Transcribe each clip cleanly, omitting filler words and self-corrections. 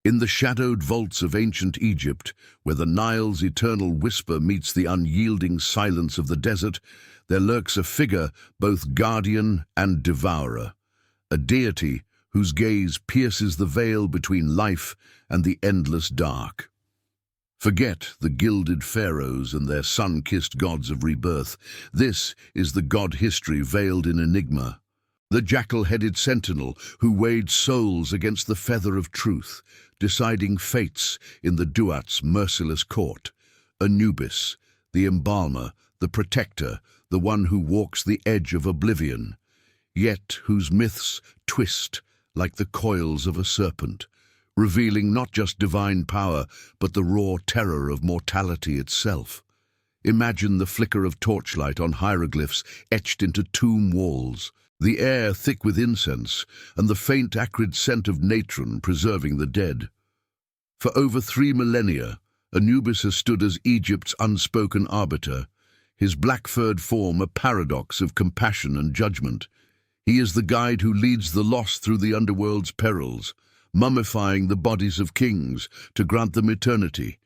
In the shadowed vaults of ancient Egypt, where the Nile's eternal whisper meets the unyielding silence of the desert, there lurks a figure both guardian and devourer, a deity whose gaze pierces the veil between life and the endless dark. Forget the gilded pharaohs and their sun-kissed gods of rebirth. This is the god history veiled in enigma. The jackal-headed sentinel who weighed souls against the feather of truth, deciding fates in the Duat's merciless court. Anubis, the embalmer, the protector, the one who walks the edge of oblivion, yet whose myths twist like the coils of a serpent, revealing not just divine power, but the raw terror of mortality itself. Imagine the flicker of torchlight on hieroglyphs etched into tomb walls, the air thick with incense, and the faint acrid scent of natron preserving the dead. For over 3 millennia, Anubis has stood as Egypt's unspoken arbiter, his black-furred form a paradox of compassion and judgment. He is the guide who leads the lost through the underworld's perils, mummifying the bodies of kings to grant them eternity.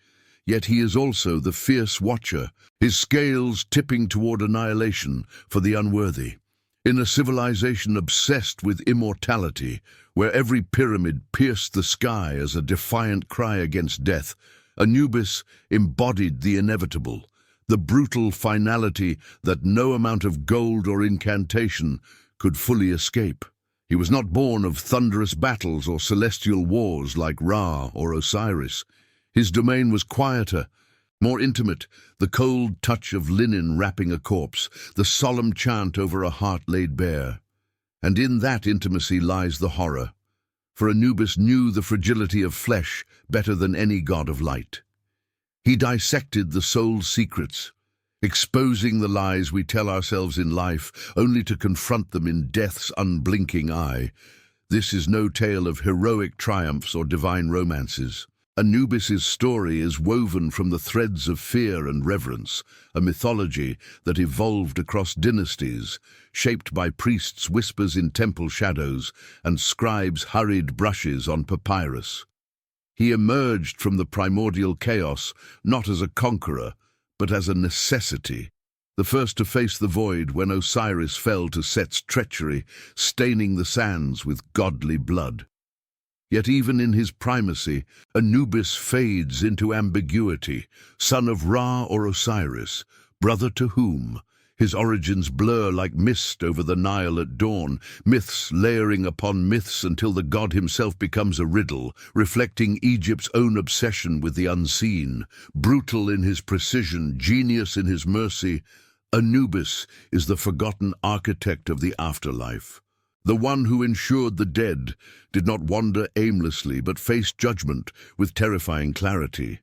Yet he is also the fierce watcher, his scales tipping toward annihilation for the unworthy. In a civilization obsessed with immortality, where every pyramid pierced the sky as a defiant cry against death, Anubis embodied the inevitable, the brutal finality that no amount of gold or incantation could fully escape. He was not born of thunderous battles or celestial wars like Ra or Osiris. His domain was quieter, more intimate, the cold touch of linen wrapping a corpse, the solemn chant over a heart laid bare. And in that intimacy lies the horror, for Anubis knew the fragility of flesh better than any god of light. He dissected the soul's secrets, exposing the lies we tell ourselves in life, only to confront them in death's unblinking eye. This is no tale of heroic triumphs or divine romances. Anubis's story is woven from the threads of fear and reverence, a mythology that evolved across dynasties, shaped by priests' whispers in temple shadows and scribes' hurried brushes on papyrus. He emerged from the primordial chaos not as a conqueror, but as a necessity, the first to face the void when Osiris fell to Set's treachery, staining the sands with godly blood. Yet even in his primacy, Anubis fades into ambiguity, son of Ra or Osiris, brother to whom? His origins blur like mist over the Nile at dawn, myths layering upon myths until the god himself becomes a riddle, reflecting Egypt's own obsession with the unseen. Brutal in his precision, genius in his mercy, Anubis is the forgotten architect of the afterlife. The one who ensured the dead did not wander aimlessly but faced judgment with terrifying clarity.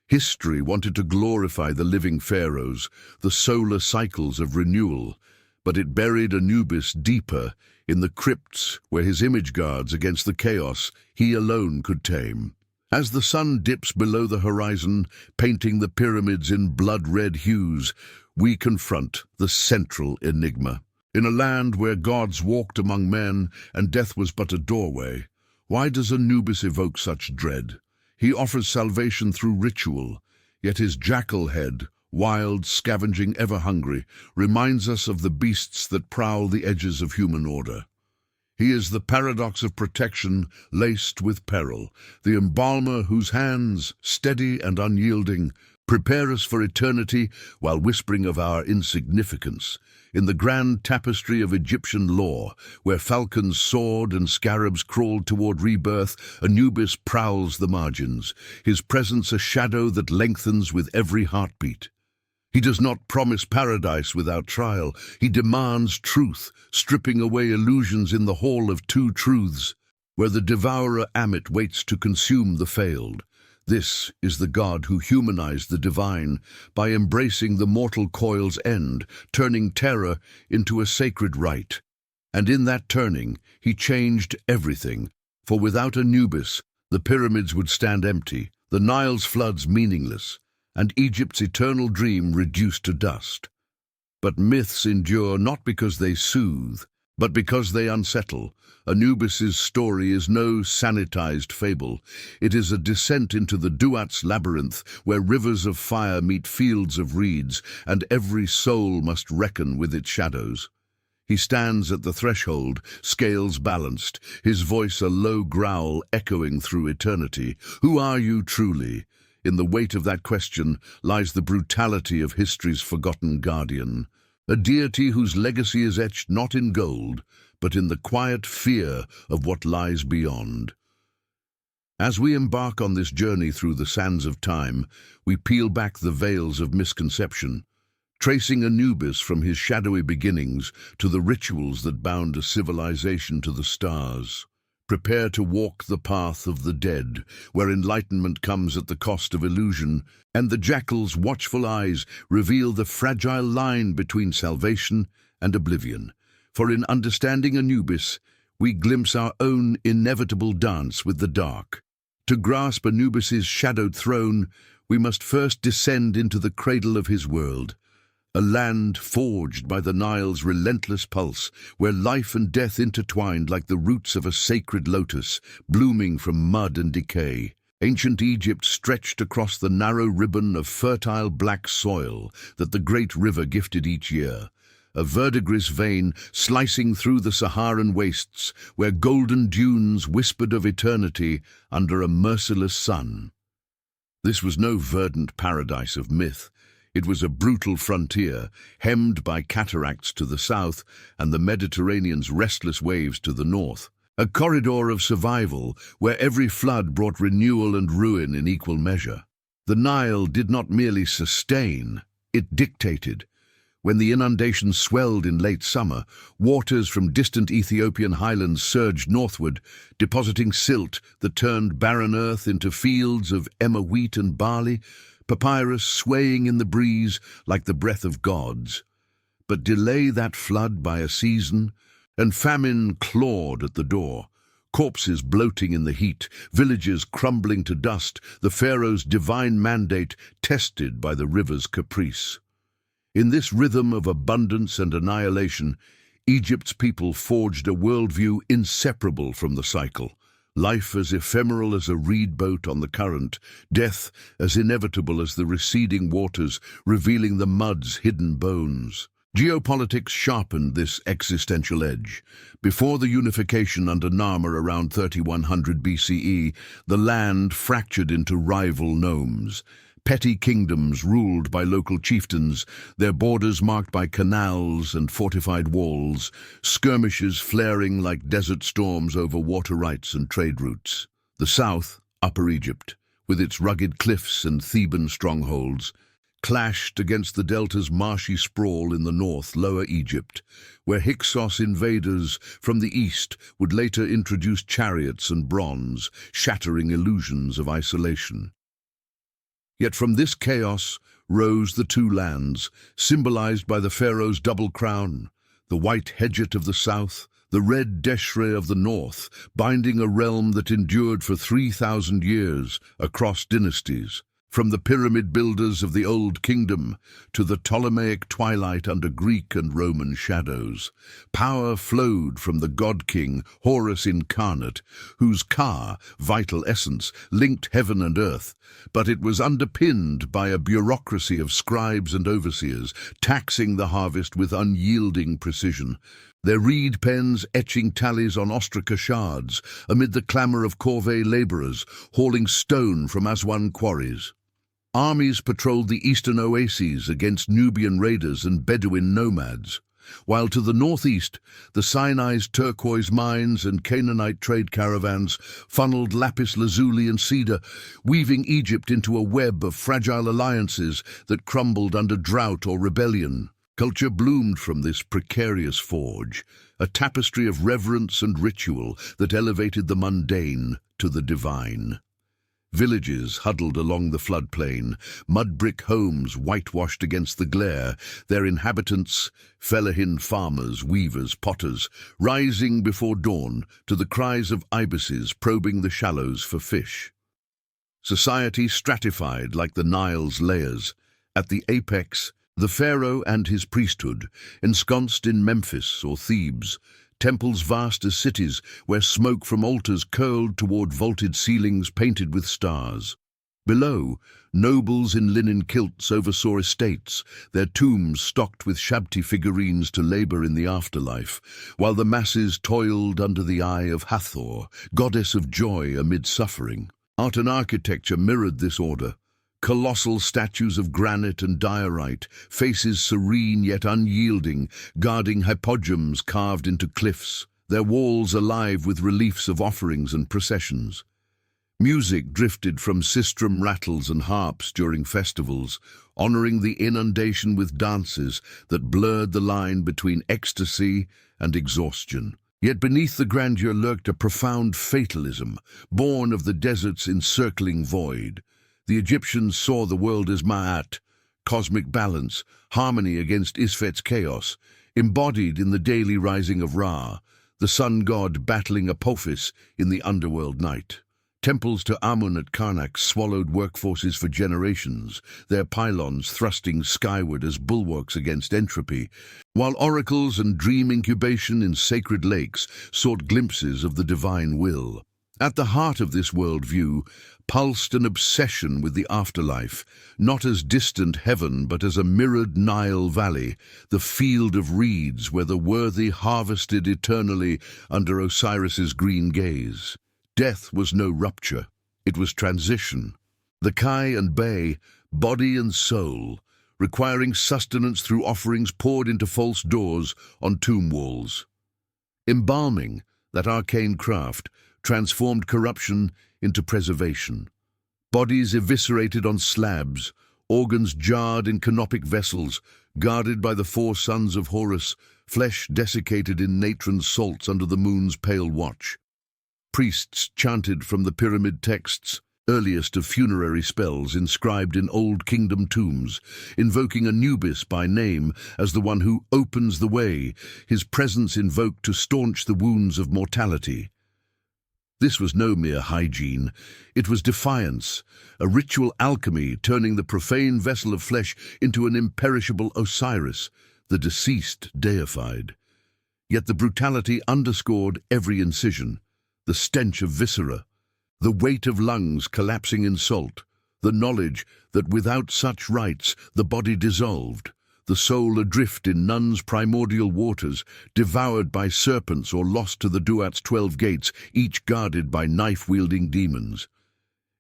History wanted to glorify the living pharaohs, the solar cycles of renewal, but it buried Anubis deeper in the crypts where his image guards against the chaos he alone could tame. As the sun dips below the horizon, painting the pyramids in blood-red hues, we confront the central enigma. In a land where gods walked among men and death was but a doorway, why does Anubis evoke such dread? He offers salvation through ritual, yet his jackal head, wild, scavenging, ever hungry, reminds us of the beasts that prowl the edges of human order. He is the paradox of protection laced with peril, the embalmer whose hands, steady and unyielding, prepare us for eternity while whispering of our insignificance. In the grand tapestry of Egyptian lore, where falcons soared and scarabs crawled toward rebirth, Anubis prowls the margins, his presence a shadow that lengthens with every heartbeat. He does not promise paradise without trial. He demands truth, stripping away illusions in the hall of two truths, where the devourer Amit waits to consume the failed. This is the god who humanized the divine by embracing the mortal coil's end, turning terror into a sacred rite. And in that turning, he changed everything, for without Anubis, the pyramids would stand empty, the Nile's floods meaningless, and Egypt's eternal dream reduced to dust. But myths endure not because they soothe, But because they unsettle, Anubis's story is no sanitized fable. It is a descent into the Duat's labyrinth, where rivers of fire meet fields of reeds, and every soul must reckon with its shadows. He stands at the threshold, scales balanced, his voice a low growl echoing through eternity. Who are you truly? In the weight of that question lies the brutality of history's forgotten guardian. A deity whose legacy is etched not in gold, but in the quiet fear of what lies beyond. As we embark on this journey through the sands of time, we peel back the veils of misconception, tracing Anubis from his shadowy beginnings to the rituals that bound a civilization to the stars. Prepare to walk the path of the dead, where enlightenment comes at the cost of illusion, and the jackal's watchful eyes reveal the fragile line between salvation and oblivion. For in understanding Anubis, we glimpse our own inevitable dance with the dark. To grasp Anubis's shadowed throne, we must first descend into the cradle of his world, a land forged by the Nile's relentless pulse, where life and death intertwined like the roots of a sacred lotus, blooming from mud and decay. Ancient Egypt stretched across the narrow ribbon of fertile black soil that the great river gifted each year, a verdigris vein slicing through the Saharan wastes, where golden dunes whispered of eternity under a merciless sun. This was no verdant paradise of myth. It was a brutal frontier, hemmed by cataracts to the south and the Mediterranean's restless waves to the north. A corridor of survival where every flood brought renewal and ruin in equal measure. The Nile did not merely sustain, it dictated. When the inundation swelled in late summer, waters from distant Ethiopian highlands surged northward, depositing silt that turned barren earth into fields of emmer wheat and barley, papyrus swaying in the breeze like the breath of gods. But delay that flood by a season, and famine clawed at the door. Corpses bloating in the heat, villages crumbling to dust, the pharaoh's divine mandate tested by the river's caprice. In this rhythm of abundance and annihilation, Egypt's people forged a worldview inseparable from the cycle. Life as ephemeral as a reed boat on the current, death as inevitable as the receding waters, revealing the mud's hidden bones. Geopolitics sharpened this existential edge. Before the unification under Narmer around 3100 BCE, the land fractured into rival nomes. Petty kingdoms ruled by local chieftains, their borders marked by canals and fortified walls, skirmishes flaring like desert storms over water rights and trade routes. The south, Upper Egypt, with its rugged cliffs and Theban strongholds, clashed against the delta's marshy sprawl in the north, Lower Egypt, where Hyksos invaders from the east would later introduce chariots and bronze, shattering illusions of isolation. Yet from this chaos rose the two lands, symbolized by the pharaoh's double crown, the white Hedjit of the south, the red Deshre of the north, binding a realm that endured for 3,000 years across dynasties. From the pyramid builders of the Old Kingdom to the Ptolemaic twilight under Greek and Roman shadows, power flowed from the god-king Horus incarnate, whose Ka, vital essence, linked heaven and earth, but it was underpinned by a bureaucracy of scribes and overseers, taxing the harvest with unyielding precision, their reed pens etching tallies on ostraca shards amid the clamour of corvée labourers hauling stone from Aswan quarries. Armies patrolled the eastern oases against Nubian raiders and Bedouin nomads, while to the northeast, the Sinai's turquoise mines and Canaanite trade caravans funneled lapis lazuli and cedar, weaving Egypt into a web of fragile alliances that crumbled under drought or rebellion. Culture bloomed from this precarious forge, a tapestry of reverence and ritual that elevated the mundane to the divine. Villages huddled along the floodplain, mud-brick homes whitewashed against the glare, their inhabitants, fellahin farmers, weavers, potters, rising before dawn to the cries of ibises probing the shallows for fish. Society stratified like the Nile's layers. At the apex, the pharaoh and his priesthood, ensconced in Memphis or Thebes, temples vast as cities, where smoke from altars curled toward vaulted ceilings painted with stars. Below, nobles in linen kilts oversaw estates, their tombs stocked with Shabti figurines to labor in the afterlife, while the masses toiled under the eye of Hathor, goddess of joy amid suffering. Art and architecture mirrored this order. Colossal statues of granite and diorite, faces serene yet unyielding, guarding hypogeums carved into cliffs, their walls alive with reliefs of offerings and processions. Music drifted from sistrum rattles and harps during festivals, honoring the inundation with dances that blurred the line between ecstasy and exhaustion. Yet beneath the grandeur lurked a profound fatalism, born of the desert's encircling void. The Egyptians saw the world as Ma'at, cosmic balance, harmony against Isfet's chaos, embodied in the daily rising of Ra, the sun god battling Apophis in the underworld night. Temples to Amun at Karnak swallowed workforces for generations, their pylons thrusting skyward as bulwarks against entropy, while oracles and dream incubation in sacred lakes sought glimpses of the divine will. At the heart of this worldview pulsed an obsession with the afterlife, not as distant heaven but as a mirrored Nile valley, the field of reeds where the worthy harvested eternally under Osiris's green gaze. Death was no rupture, it was transition. The Kai and Bay, body and soul, requiring sustenance through offerings poured into false doors on tomb walls. Embalming, that arcane craft, transformed corruption into preservation. Bodies eviscerated on slabs, organs jarred in canopic vessels, guarded by the four sons of Horus, flesh desiccated in natron salts under the moon's pale watch. Priests chanted from the pyramid texts, earliest of funerary spells inscribed in Old Kingdom tombs, invoking Anubis by name as the one who opens the way, his presence invoked to staunch the wounds of mortality. This was no mere hygiene, it was defiance, a ritual alchemy turning the profane vessel of flesh into an imperishable Osiris, the deceased deified. Yet the brutality underscored every incision. The stench of viscera, the weight of lungs collapsing in salt, the knowledge that without such rites the body dissolved, the soul adrift in Nun's primordial waters, devoured by serpents or lost to the Duat's 12 gates, each guarded by knife-wielding demons.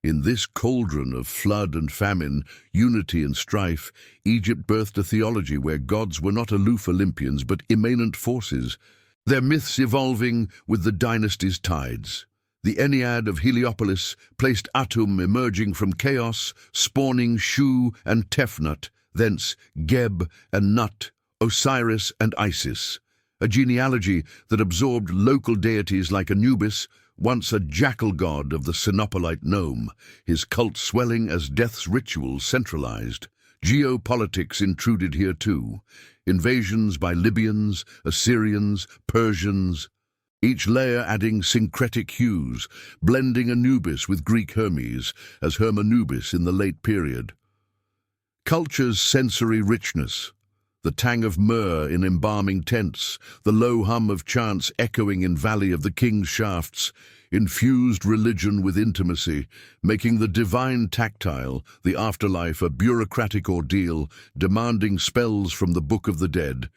In this cauldron of flood and famine, unity and strife, Egypt birthed a theology where gods were not aloof Olympians but immanent forces, their myths evolving with the dynasty's tides. The Ennead of Heliopolis placed Atum emerging from chaos, spawning Shu and Tefnut, thence Geb and Nut, Osiris and Isis, a genealogy that absorbed local deities like Anubis, once a jackal god of the Sinopolite nome, his cult swelling as death's rituals centralized. Geopolitics intruded here too. Invasions by Libyans, Assyrians, Persians, each layer adding syncretic hues, blending Anubis with Greek Hermes as Hermanubis in the late period. Culture's sensory richness, the tang of myrrh in embalming tents, the low hum of chants echoing in Valley of the King's Shafts, infused religion with intimacy, making the divine tactile, the afterlife a bureaucratic ordeal, demanding spells from the Book of the Dead.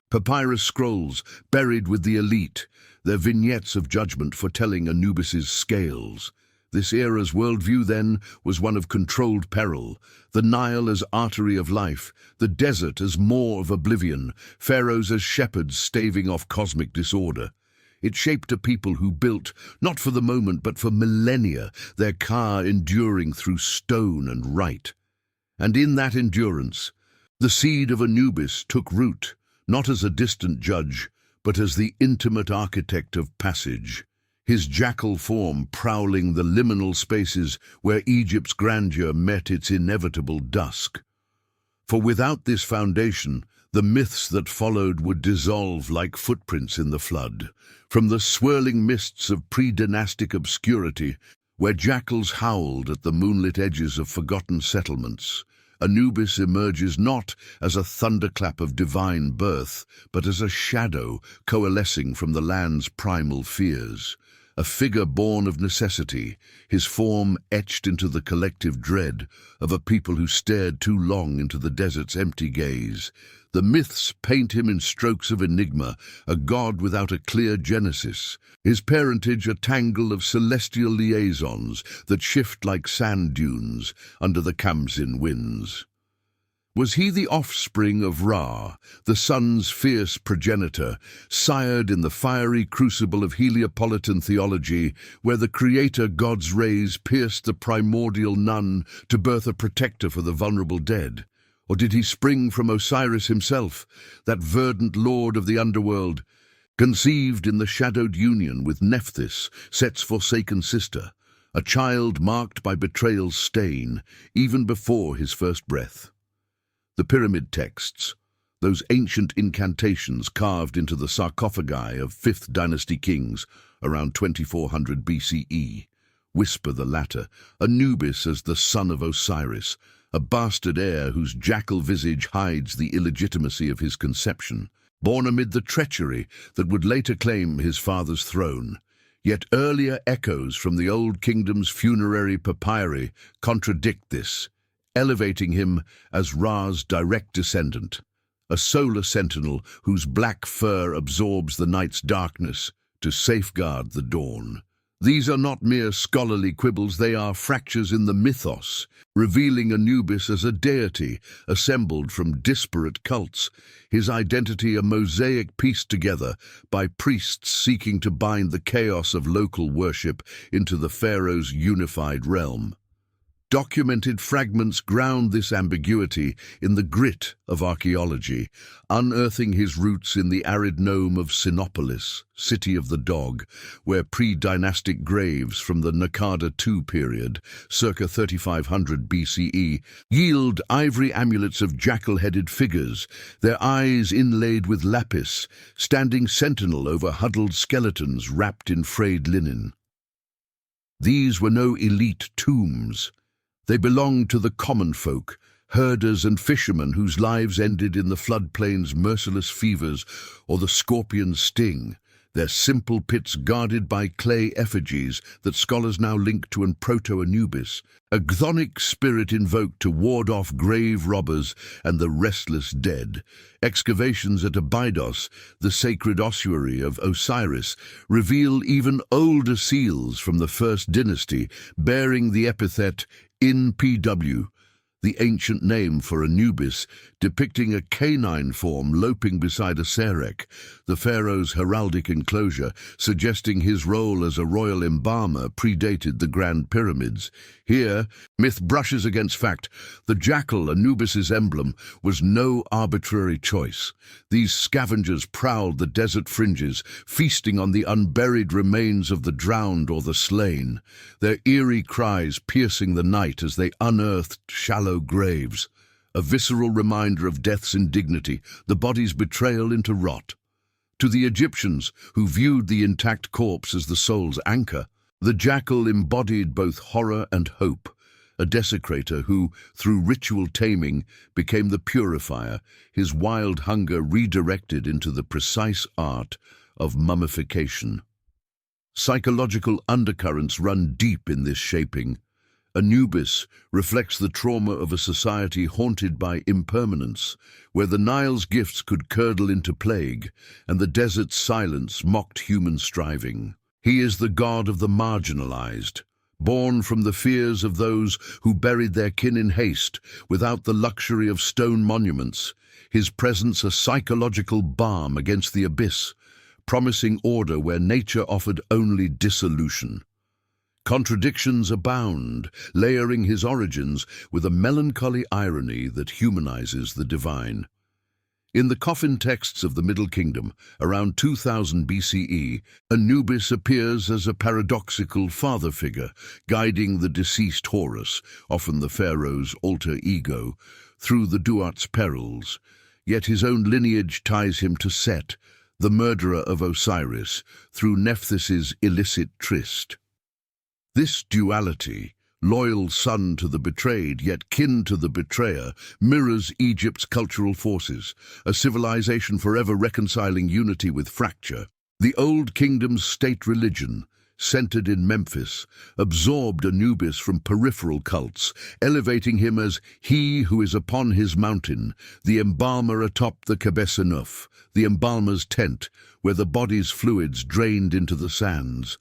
Papyrus scrolls, buried with the elite, their vignettes of judgment foretelling Anubis's scales. This era's worldview, then, was one of controlled peril, the Nile as artery of life, the desert as maw of oblivion, pharaohs as shepherds staving off cosmic disorder. It shaped a people who built, not for the moment but for millennia, their car enduring through stone and rite. And in that endurance, the seed of Anubis took root, not as a distant judge, but as the intimate architect of passage, his jackal form prowling the liminal spaces where Egypt's grandeur met its inevitable dusk. For without this foundation, the myths that followed would dissolve like footprints in the flood, from the swirling mists of pre-dynastic obscurity, where jackals howled at the moonlit edges of forgotten settlements, Anubis emerges not as a thunderclap of divine birth, but as a shadow coalescing from the land's primal fears. A figure born of necessity, his form etched into the collective dread of a people who stared too long into the desert's empty gaze. The myths paint him in strokes of enigma, a god without a clear genesis, his parentage a tangle of celestial liaisons that shift like sand dunes under the Kamsin winds. Was he the offspring of Ra, the sun's fierce progenitor, sired in the fiery crucible of Heliopolitan theology, where the creator god's rays pierced the primordial nun to birth a protector for the vulnerable dead? Or did he spring from Osiris himself, that verdant lord of the underworld, conceived in the shadowed union with Nephthys, Set's forsaken sister, a child marked by betrayal's stain, even before his first breath? The pyramid texts, those ancient incantations carved into the sarcophagi of 5th dynasty kings around 2400 BCE, whisper the latter, Anubis as the son of Osiris, a bastard heir whose jackal visage hides the illegitimacy of his conception, born amid the treachery that would later claim his father's throne. Yet earlier echoes from the Old Kingdom's funerary papyri contradict this, elevating him as Ra's direct descendant, a solar sentinel whose black fur absorbs the night's darkness to safeguard the dawn. These are not mere scholarly quibbles, they are fractures in the mythos, revealing Anubis as a deity assembled from disparate cults, his identity a mosaic pieced together by priests seeking to bind the chaos of local worship into the pharaoh's unified realm. Documented fragments ground this ambiguity in the grit of archaeology, unearthing his roots in the arid nome of Sinopolis, city of the dog, where pre-dynastic graves from the Naqada II period, circa 3500 BCE, yield ivory amulets of jackal-headed figures, their eyes inlaid with lapis, standing sentinel over huddled skeletons wrapped in frayed linen. These were no elite tombs. They belonged to the common folk, herders and fishermen whose lives ended in the floodplain's merciless fevers or the scorpion's sting, their simple pits guarded by clay effigies that scholars now link to an proto-Anubis, a chthonic spirit invoked to ward off grave robbers and the restless dead. Excavations at Abydos, the sacred ossuary of Osiris, reveal even older seals from the first dynasty bearing the epithet NPW, the ancient name for Anubis, depicting a canine form loping beside a serek, the pharaoh's heraldic enclosure, suggesting his role as a royal embalmer predated the Grand Pyramids. Here, myth brushes against fact. The jackal, Anubis's emblem, was no arbitrary choice. These scavengers prowled the desert fringes, feasting on the unburied remains of the drowned or the slain, their eerie cries piercing the night as they unearthed shallow graves, a visceral reminder of death's indignity, the body's betrayal into rot. To the Egyptians, who viewed the intact corpse as the soul's anchor, the jackal embodied both horror and hope, a desecrator who, through ritual taming, became the purifier, his wild hunger redirected into the precise art of mummification. Psychological undercurrents run deep in this shaping. Anubis reflects the trauma of a society haunted by impermanence, where the Nile's gifts could curdle into plague, and the desert's silence mocked human striving. He is the god of the marginalized, born from the fears of those who buried their kin in haste, without the luxury of stone monuments, his presence a psychological balm against the abyss, promising order where nature offered only dissolution. Contradictions abound, layering his origins with a melancholy irony that humanizes the divine. In the coffin texts of the Middle Kingdom, around 2000 BCE, Anubis appears as a paradoxical father figure, guiding the deceased Horus, often the pharaoh's alter ego, through the Duat's perils. Yet his own lineage ties him to Set, the murderer of Osiris, through Nephtys's illicit tryst. This duality, loyal son to the betrayed, yet kin to the betrayer, mirrors Egypt's cultural forces, a civilization forever reconciling unity with fracture. The Old Kingdom's state religion, centered in Memphis, absorbed Anubis from peripheral cults, elevating him as he who is upon his mountain, the embalmer atop the Kebessenuf, the embalmer's tent, where the body's fluids drained into the sands.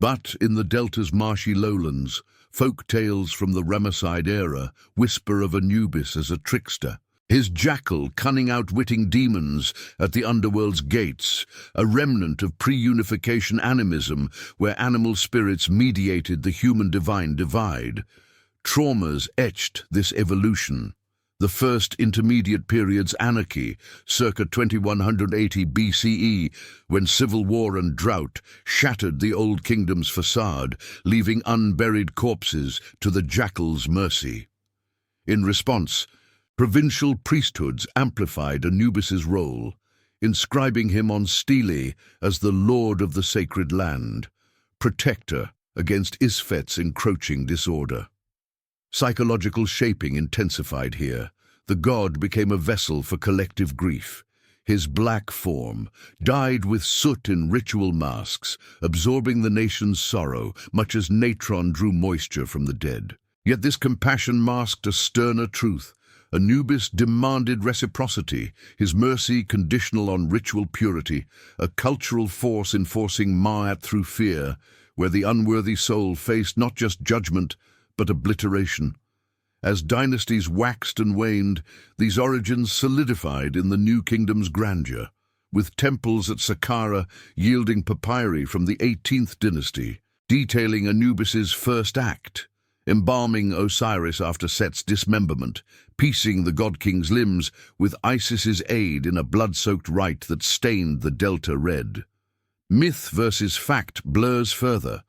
But in the delta's marshy lowlands, folk tales from the Ramesside era whisper of Anubis as a trickster. His jackal cunning outwitting demons at the underworld's gates, a remnant of pre-unification animism where animal spirits mediated the human-divine divide. Traumas etched this evolution. The first intermediate period's anarchy, circa 2180 BCE, when civil war and drought shattered the Old Kingdom's facade, leaving unburied corpses to the jackal's mercy. In response, provincial priesthoods amplified Anubis's role, inscribing him on stelae as the lord of the sacred land, protector against Isfet's encroaching disorder. Psychological shaping intensified here. The god became a vessel for collective grief. His black form, dyed with soot in ritual masks, absorbing the nation's sorrow, much as natron drew moisture from the dead. Yet this compassion masked a sterner truth. Anubis demanded reciprocity, his mercy conditional on ritual purity, a cultural force enforcing Ma'at through fear, where the unworthy soul faced not just judgment, but obliteration. As dynasties waxed and waned, these origins solidified in the New Kingdom's grandeur, with temples at Saqqara yielding papyri from the 18th dynasty, detailing Anubis's first act, embalming Osiris after Set's dismemberment, piecing the god-king's limbs with Isis's aid in a blood-soaked rite that stained the delta red. Myth versus fact blurs further.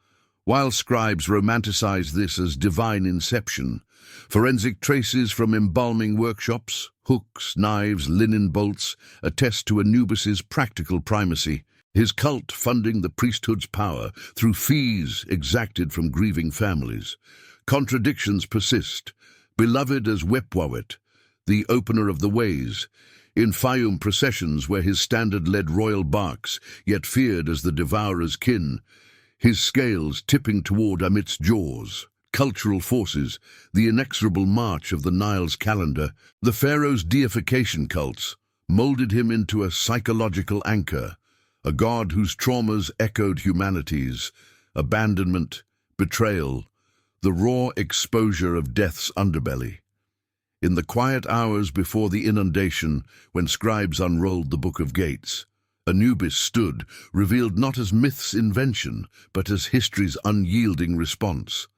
While scribes romanticize this as divine inception, forensic traces from embalming workshops, hooks, knives, linen bolts, attest to Anubis's practical primacy, his cult funding the priesthood's power through fees exacted from grieving families. Contradictions persist. Beloved as Wepwawet, the opener of the ways, in Fayum processions where his standard led royal barks, yet feared as the devourer's kin, his scales tipping toward Amit's jaws. Cultural forces, the inexorable march of the Nile's calendar, the pharaoh's deification cults, molded him into a psychological anchor, a god whose traumas echoed humanity's, abandonment, betrayal, the raw exposure of death's underbelly. In the quiet hours before the inundation, when scribes unrolled the Book of Gates, Anubis stood, revealed not as myth's invention, but as history's unyielding response.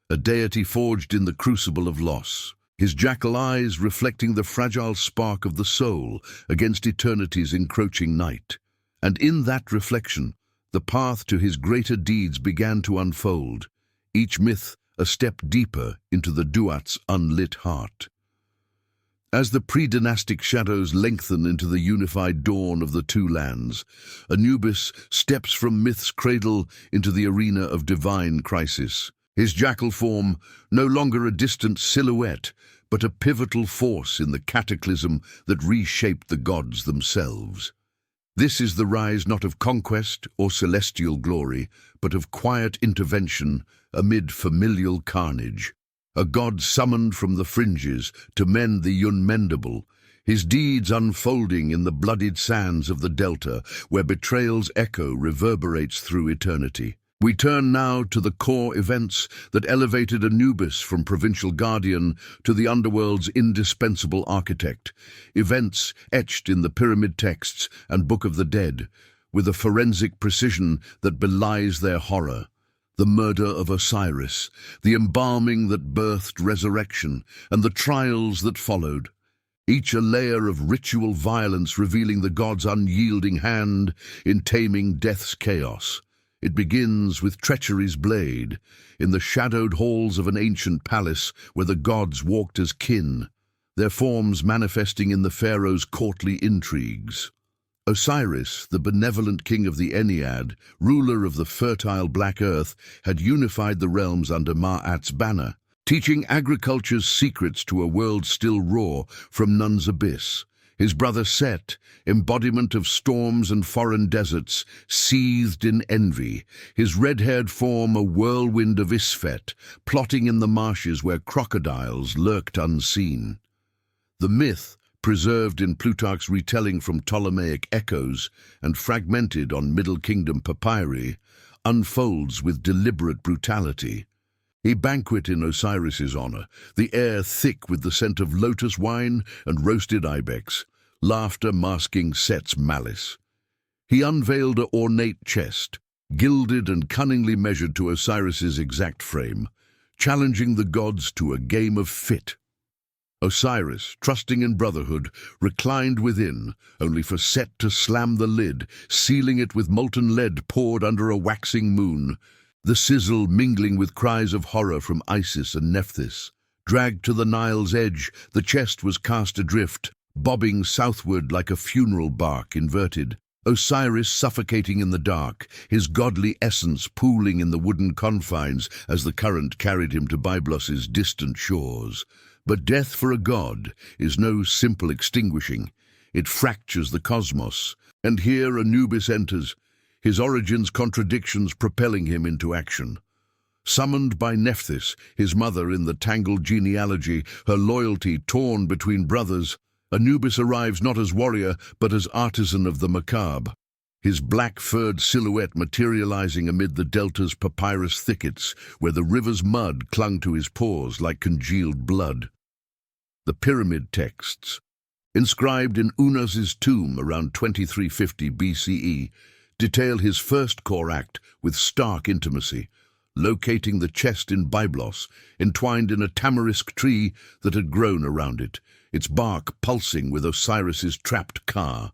A deity forged in the crucible of loss, his jackal eyes reflecting the fragile spark of the soul against eternity's encroaching night. And in that reflection, the path to his greater deeds began to unfold, each myth a step deeper into the Duat's unlit heart. As the pre-dynastic shadows lengthen into the unified dawn of the two lands, Anubis steps from myth's cradle into the arena of divine crisis. His jackal form, no longer a distant silhouette, but a pivotal force in the cataclysm that reshaped the gods themselves. This is the rise not of conquest or celestial glory, but of quiet intervention amid familial carnage. A god summoned from the fringes to mend the unmendable, his deeds unfolding in the bloodied sands of the delta, where betrayal's echo reverberates through eternity. We turn now to the core events that elevated Anubis from provincial guardian to the underworld's indispensable architect, events etched in the pyramid texts and Book of the Dead, with a forensic precision that belies their horror. The murder of Osiris, the embalming that birthed resurrection, and the trials that followed, each a layer of ritual violence revealing the god's unyielding hand in taming death's chaos. It begins with treachery's blade, in the shadowed halls of an ancient palace where the gods walked as kin, their forms manifesting in the pharaoh's courtly intrigues. Osiris, the benevolent king of the Ennead, ruler of the fertile Black Earth, had unified the realms under Ma'at's banner, teaching agriculture's secrets to a world still raw from Nun's abyss. His brother Set, embodiment of storms and foreign deserts, seethed in envy, his red-haired form a whirlwind of Isfet, plotting in the marshes where crocodiles lurked unseen. The myth, preserved in Plutarch's retelling from Ptolemaic echoes and fragmented on Middle Kingdom papyri, unfolds with deliberate brutality. A banquet in Osiris's honor, the air thick with the scent of lotus wine and roasted ibex, laughter masking Set's malice. He unveiled an ornate chest, gilded and cunningly measured to Osiris's exact frame, challenging the gods to a game of fit. Osiris, trusting in brotherhood, reclined within, only for Set to slam the lid, sealing it with molten lead poured under a waxing moon, the sizzle mingling with cries of horror from Isis and Nephthys. Dragged to the Nile's edge, the chest was cast adrift, bobbing southward like a funeral bark inverted. Osiris suffocating in the dark, his godly essence pooling in the wooden confines as the current carried him to Byblos's distant shores. But death for a god is no simple extinguishing. It fractures the cosmos, and here Anubis enters, his origins contradictions propelling him into action. Summoned by Nephthys, his mother in the tangled genealogy, her loyalty torn between brothers, Anubis arrives not as warrior, but as artisan of the macabre, his black-furred silhouette materializing amid the delta's papyrus thickets, where the river's mud clung to his pores like congealed blood. The pyramid texts, inscribed in Unos's tomb around 2350 BCE, detail his first core act with stark intimacy, locating the chest in Byblos, entwined in a tamarisk tree that had grown around it, its bark pulsing with Osiris's trapped Ka.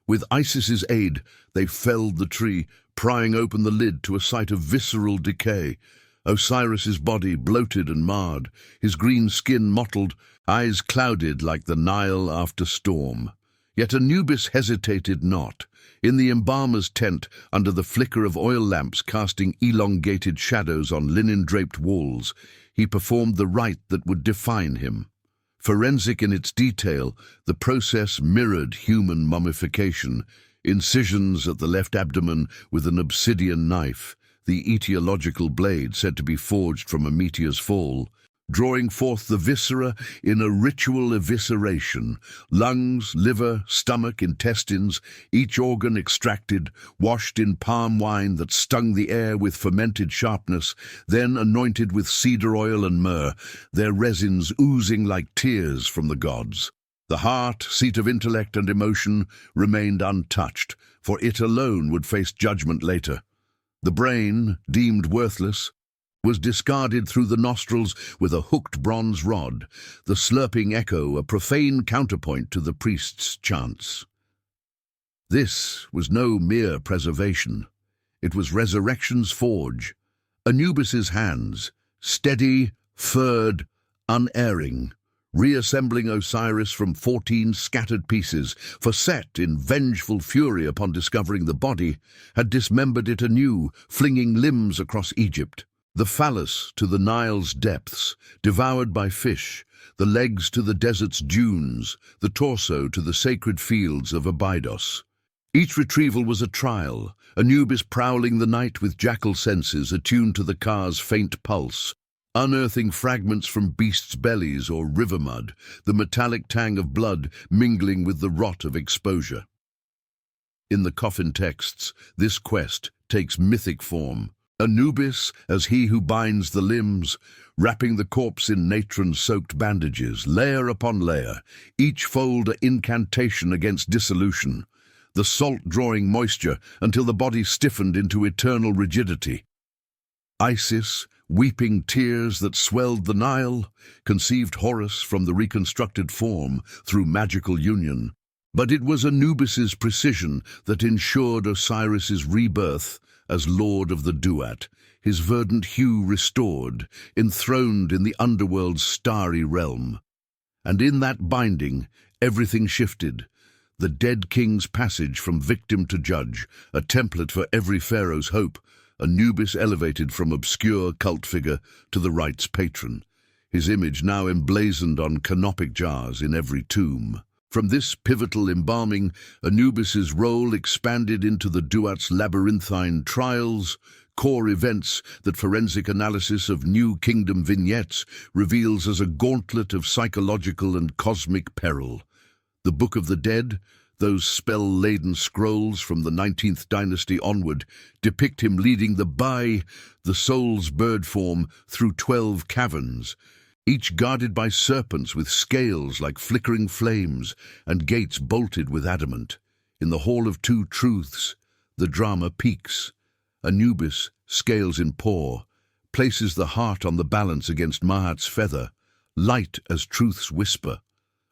With Isis's aid, they felled the tree, prying open the lid to a sight of visceral decay. Osiris's body bloated and marred, his green skin mottled, eyes clouded like the Nile after storm. Yet Anubis hesitated not. In the embalmer's tent, under the flicker of oil lamps casting elongated shadows on linen-draped walls, he performed the rite that would define him. Forensic in its detail, the process mirrored human mummification, incisions at the left abdomen with an obsidian knife, the etiological blade said to be forged from a meteor's fall, drawing forth the viscera in a ritual evisceration, lungs, liver, stomach, intestines, each organ extracted, washed in palm wine that stung the air with fermented sharpness, then anointed with cedar oil and myrrh, their resins oozing like tears from the gods. The heart, seat of intellect and emotion, remained untouched, for it alone would face judgment later. The brain, deemed worthless, was discarded through the nostrils with a hooked bronze rod, the slurping echo a profane counterpoint to the priest's chants. This was no mere preservation. It was resurrection's forge. Anubis's hands, steady, furred, unerring, reassembling Osiris from 14 scattered pieces, for Set, in vengeful fury upon discovering the body, had dismembered it anew, flinging limbs across Egypt. The phallus to the Nile's depths, devoured by fish, the legs to the desert's dunes, the torso to the sacred fields of Abydos. Each retrieval was a trial, Anubis prowling the night with jackal senses attuned to the Ka's faint pulse, unearthing fragments from beasts' bellies or river mud, the metallic tang of blood mingling with the rot of exposure. In the coffin texts, this quest takes mythic form. Anubis as he who binds the limbs, wrapping the corpse in natron-soaked bandages, layer upon layer, each fold an incantation against dissolution, the salt drawing moisture until the body stiffened into eternal rigidity. Isis, weeping tears that swelled the Nile, conceived Horus from the reconstructed form through magical union. But it was Anubis's precision that ensured Osiris's rebirth as Lord of the Duat, his verdant hue restored, enthroned in the underworld's starry realm. And in that binding, everything shifted. The dead king's passage from victim to judge, a template for every pharaoh's hope, Anubis elevated from obscure cult figure to the right's patron, his image now emblazoned on canopic jars in every tomb. From this pivotal embalming, Anubis's role expanded into the Duat's labyrinthine trials, core events that forensic analysis of New Kingdom vignettes reveals as a gauntlet of psychological and cosmic peril. The Book of the Dead, those spell-laden scrolls from the 19th dynasty onward, depict him leading the soul's bird form, through 12 caverns, each guarded by serpents with scales like flickering flames and gates bolted with adamant. In the Hall of Two Truths, the drama peaks. Anubis, scales in paw, places the heart on the balance against Mahat's feather, light as truth's whisper,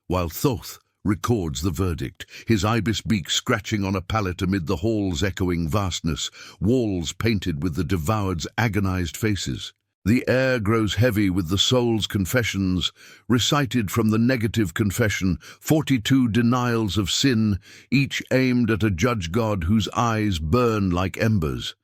while Thoth records the verdict, his ibis beak scratching on a pallet amid the hall's echoing vastness, walls painted with the devoured's agonized faces. The air grows heavy with the soul's confessions, recited from the negative confession, 42 denials of sin, each aimed at a judge god whose eyes burn like embers.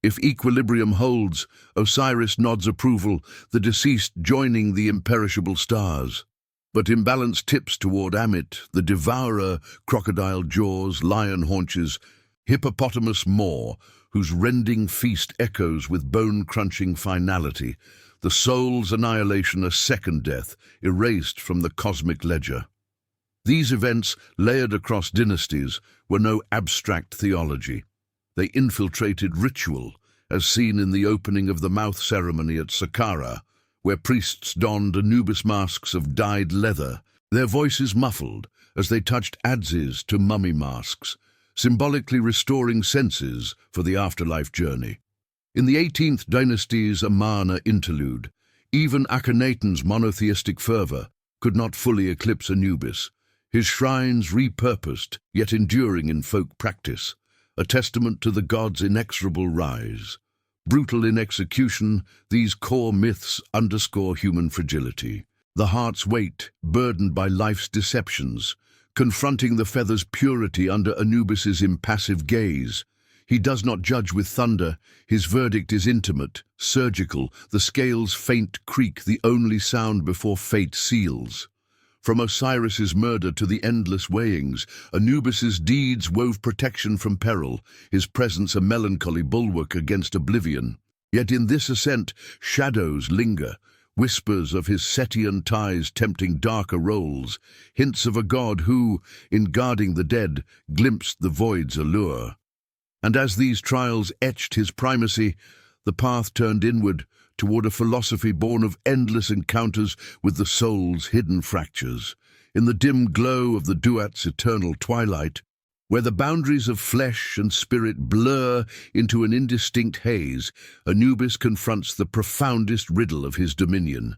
If equilibrium holds, Osiris nods approval, the deceased joining the imperishable stars. But imbalance tips toward Amit, the devourer, crocodile jaws, lion haunches, hippopotamus maw, whose rending feast echoes with bone-crunching finality, the soul's annihilation a second death, erased from the cosmic ledger. These events, layered across dynasties, were no abstract theology. They infiltrated ritual, as seen in the opening of the mouth ceremony at Saqqara, where priests donned Anubis masks of dyed leather, their voices muffled as they touched adzes to mummy masks, symbolically restoring senses for the afterlife journey. In the 18th dynasty's Amarna interlude, even Akhenaten's monotheistic fervor could not fully eclipse Anubis, his shrines repurposed yet enduring in folk practice, a testament to the god's inexorable rise. Brutal in execution, these core myths underscore human fragility. The heart's weight, burdened by life's deceptions, confronting the feather's purity under Anubis's impassive gaze. He does not judge with thunder, his verdict is intimate, surgical, the scale's faint creak the only sound before fate seals. From Osiris's murder to the endless weighings, Anubis's deeds wove protection from peril, his presence a melancholy bulwark against oblivion. Yet in this ascent, shadows linger, whispers of his Setian ties tempting darker roles, hints of a god who, in guarding the dead, glimpsed the void's allure. And as these trials etched his primacy, the path turned inward, toward a philosophy born of endless encounters with the soul's hidden fractures. In the dim glow of the Duat's eternal twilight, where the boundaries of flesh and spirit blur into an indistinct haze, Anubis confronts the profoundest riddle of his dominion.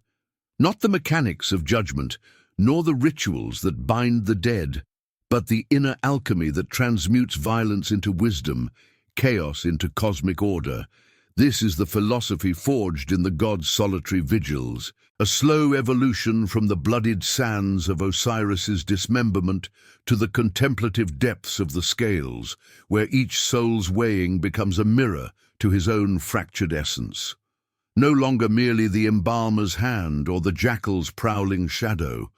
Not the mechanics of judgment, nor the rituals that bind the dead, but the inner alchemy that transmutes violence into wisdom, chaos into cosmic order. This is the philosophy forged in the god's solitary vigils, a slow evolution from the bloodied sands of Osiris's dismemberment to the contemplative depths of the scales, where each soul's weighing becomes a mirror to his own fractured essence. No longer merely the embalmer's hand or the jackal's prowling shadow,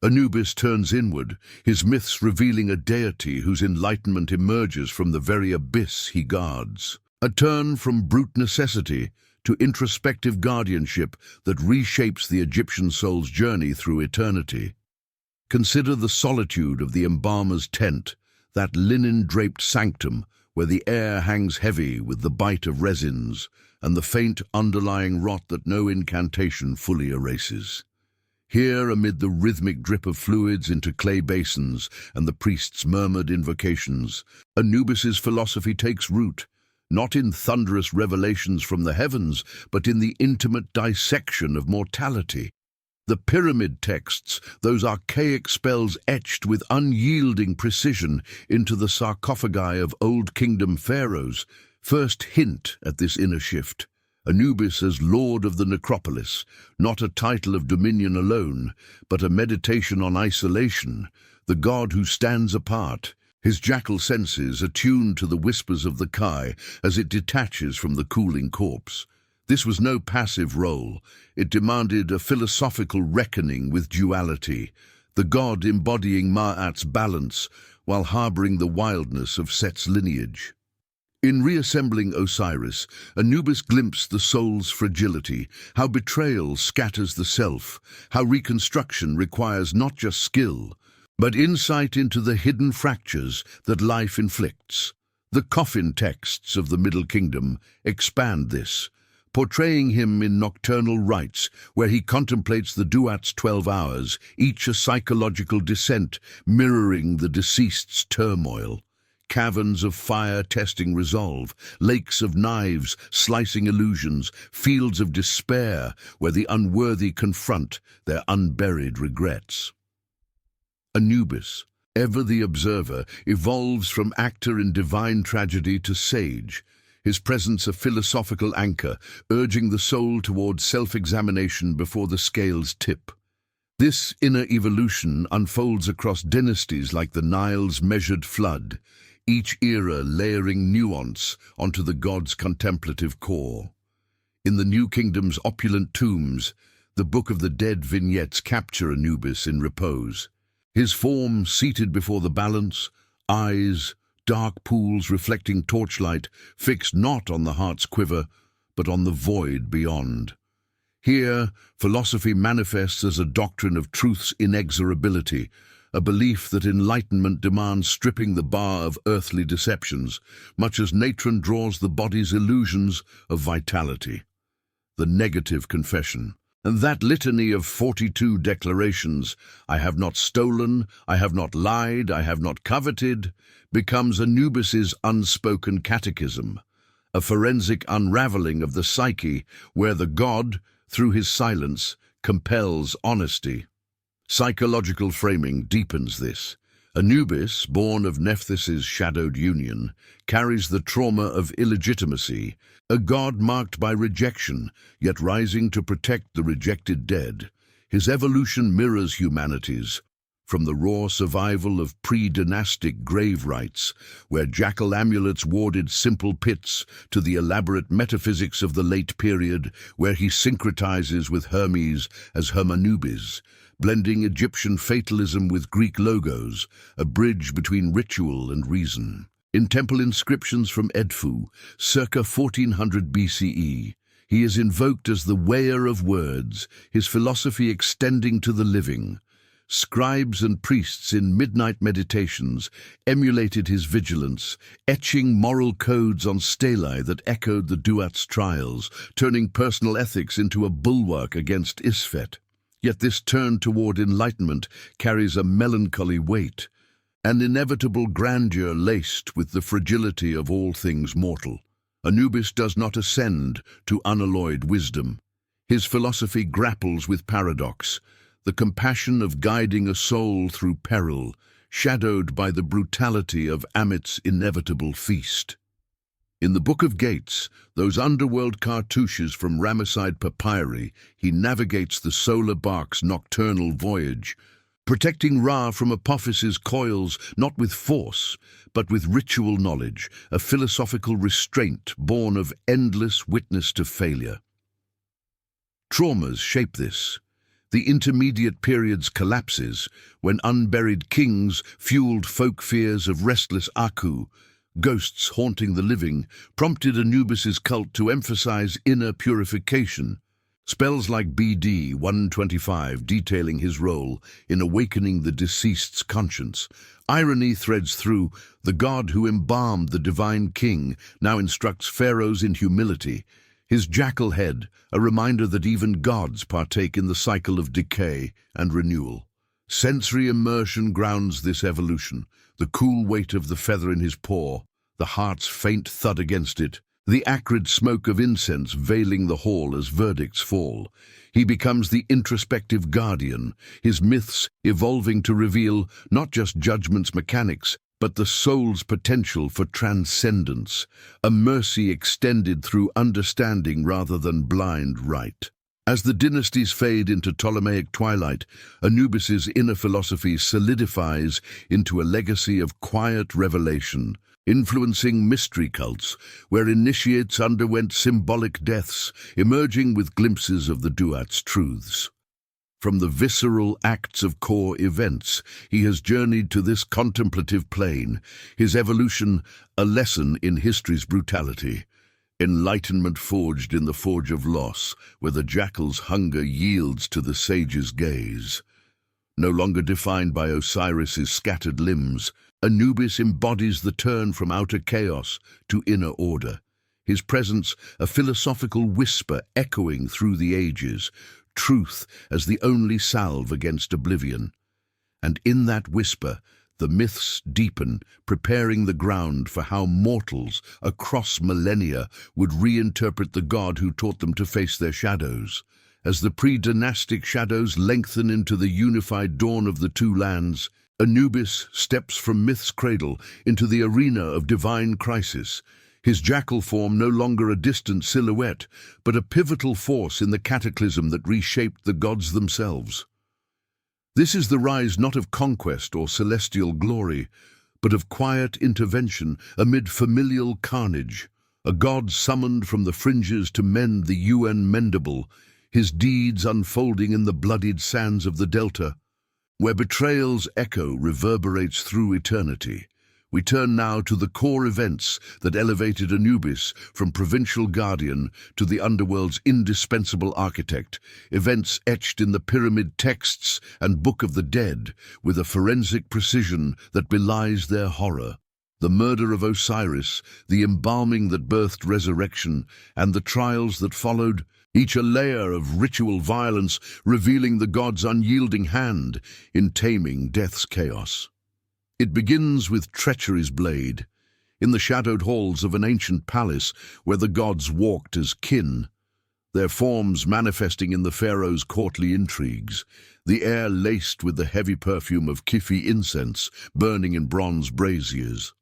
Anubis turns inward, his myths revealing a deity whose enlightenment emerges from the very abyss he guards. A turn from brute necessity to introspective guardianship that reshapes the Egyptian soul's journey through eternity. Consider the solitude of the embalmer's tent, that linen-draped sanctum where the air hangs heavy with the bite of resins and the faint underlying rot that no incantation fully erases. Here, amid the rhythmic drip of fluids into clay basins and the priest's murmured invocations, Anubis's philosophy takes root, not in thunderous revelations from the heavens, but in the intimate dissection of mortality. The pyramid texts, those archaic spells etched with unyielding precision into the sarcophagi of Old Kingdom pharaohs, first hint at this inner shift. Anubis as Lord of the Necropolis, not a title of dominion alone, but a meditation on isolation, the god who stands apart, his jackal senses attuned to the whispers of the Kai as it detaches from the cooling corpse. This was no passive role. It demanded a philosophical reckoning with duality, the god embodying Ma'at's balance while harboring the wildness of Set's lineage. In reassembling Osiris, Anubis glimpsed the soul's fragility, how betrayal scatters the self, how reconstruction requires not just skill, but insight into the hidden fractures that life inflicts. The coffin texts of the Middle Kingdom expand this, portraying him in nocturnal rites where he contemplates the Duat's 12 hours, each a psychological descent mirroring the deceased's turmoil. Caverns of fire testing resolve, lakes of knives slicing illusions, fields of despair where the unworthy confront their unburied regrets. Anubis, ever the observer, evolves from actor in divine tragedy to sage, his presence a philosophical anchor, urging the soul toward self-examination before the scales tip. This inner evolution unfolds across dynasties like the Nile's measured flood, each era layering nuance onto the god's contemplative core. In the New Kingdom's opulent tombs, the Book of the Dead vignettes capture Anubis in repose. His form seated before the balance, eyes, dark pools reflecting torchlight, fixed not on the heart's quiver, but on the void beyond. Here, philosophy manifests as a doctrine of truth's inexorability, a belief that enlightenment demands stripping the bar of earthly deceptions, much as natron draws the body's illusions of vitality. The negative confession. And that litany of 42 declarations, I have not stolen, I have not lied, I have not coveted, becomes Anubis's unspoken catechism, a forensic unraveling of the psyche where the god, through his silence, compels honesty. Psychological framing deepens this. Anubis, born of Nephthis's shadowed union, carries the trauma of illegitimacy, a god marked by rejection, yet rising to protect the rejected dead. His evolution mirrors humanity's, from the raw survival of pre-dynastic grave rites, where jackal amulets warded simple pits, to the elaborate metaphysics of the late period, where he syncretizes with Hermes as Hermanubis, blending Egyptian fatalism with Greek logos, a bridge between ritual and reason. In temple inscriptions from Edfu, circa 1400 BCE, he is invoked as the weigher of words, his philosophy extending to the living. Scribes and priests in midnight meditations emulated his vigilance, etching moral codes on stelae that echoed the Duat's trials, turning personal ethics into a bulwark against Isfet. Yet this turn toward enlightenment carries a melancholy weight, an inevitable grandeur laced with the fragility of all things mortal. Anubis does not ascend to unalloyed wisdom. His philosophy grapples with paradox, the compassion of guiding a soul through peril, shadowed by the brutality of Amit's inevitable feast. In the Book of Gates, those underworld cartouches from Ramesside papyri, he navigates the solar bark's nocturnal voyage, protecting Ra from Apophis's coils not with force, but with ritual knowledge, a philosophical restraint born of endless witness to failure. Traumas shape this. The intermediate period's collapses, when unburied kings fueled folk fears of restless Aku, ghosts haunting the living, prompted Anubis's cult to emphasize inner purification. Spells like BD 125 detailing his role in awakening the deceased's conscience. Irony threads through. The god who embalmed the divine king now instructs pharaohs in humility. His jackal head, a reminder that even gods partake in the cycle of decay and renewal. Sensory immersion grounds this evolution, the cool weight of the feather in his paw, the heart's faint thud against it, the acrid smoke of incense veiling the hall as verdicts fall. He becomes the introspective guardian, his myths evolving to reveal not just judgment's mechanics, but the soul's potential for transcendence, a mercy extended through understanding rather than blind rite. As the dynasties fade into Ptolemaic twilight, Anubis's inner philosophy solidifies into a legacy of quiet revelation, influencing mystery cults where initiates underwent symbolic deaths, emerging with glimpses of the duat's truths. From the visceral acts of core events, he has journeyed to this contemplative plane, his evolution a lesson in history's brutality. Enlightenment forged in the forge of loss, where the jackal's hunger yields to the sage's gaze. No longer defined by Osiris's scattered limbs, Anubis embodies the turn from outer chaos to inner order. His presence a philosophical whisper echoing through the ages, truth as the only salve against oblivion. And in that whisper, the myths deepen, preparing the ground for how mortals across millennia would reinterpret the god who taught them to face their shadows. As the pre-dynastic shadows lengthen into the unified dawn of the two lands, Anubis steps from myth's cradle into the arena of divine crisis, his jackal form no longer a distant silhouette, but a pivotal force in the cataclysm that reshaped the gods themselves. This is the rise not of conquest or celestial glory, but of quiet intervention amid familial carnage, a god summoned from the fringes to mend the unmendable, his deeds unfolding in the bloodied sands of the delta, where betrayal's echo reverberates through eternity. We turn now to the core events that elevated Anubis from provincial guardian to the underworld's indispensable architect, events etched in the pyramid texts and Book of the Dead with a forensic precision that belies their horror. The murder of Osiris, the embalming that birthed resurrection, and the trials that followed, each a layer of ritual violence revealing the god's unyielding hand in taming death's chaos. It begins with treachery's blade, in the shadowed halls of an ancient palace where the gods walked as kin, their forms manifesting in the pharaoh's courtly intrigues, the air laced with the heavy perfume of Kifi incense burning in bronze braziers.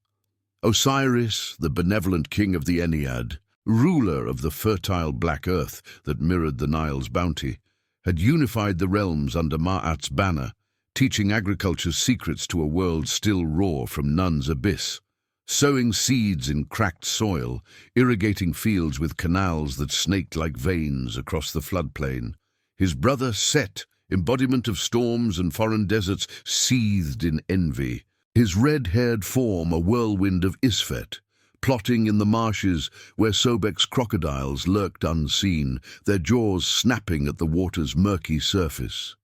Osiris, the benevolent king of the Ennead, ruler of the fertile black earth that mirrored the Nile's bounty, had unified the realms under Ma'at's banner, teaching agriculture's secrets to a world still raw from Nun's abyss, sowing seeds in cracked soil, irrigating fields with canals that snaked like veins across the floodplain. His brother Set, embodiment of storms and foreign deserts, seethed in envy, his red-haired form a whirlwind of Isfet, plotting in the marshes where Sobek's crocodiles lurked unseen, their jaws snapping at the water's murky surface.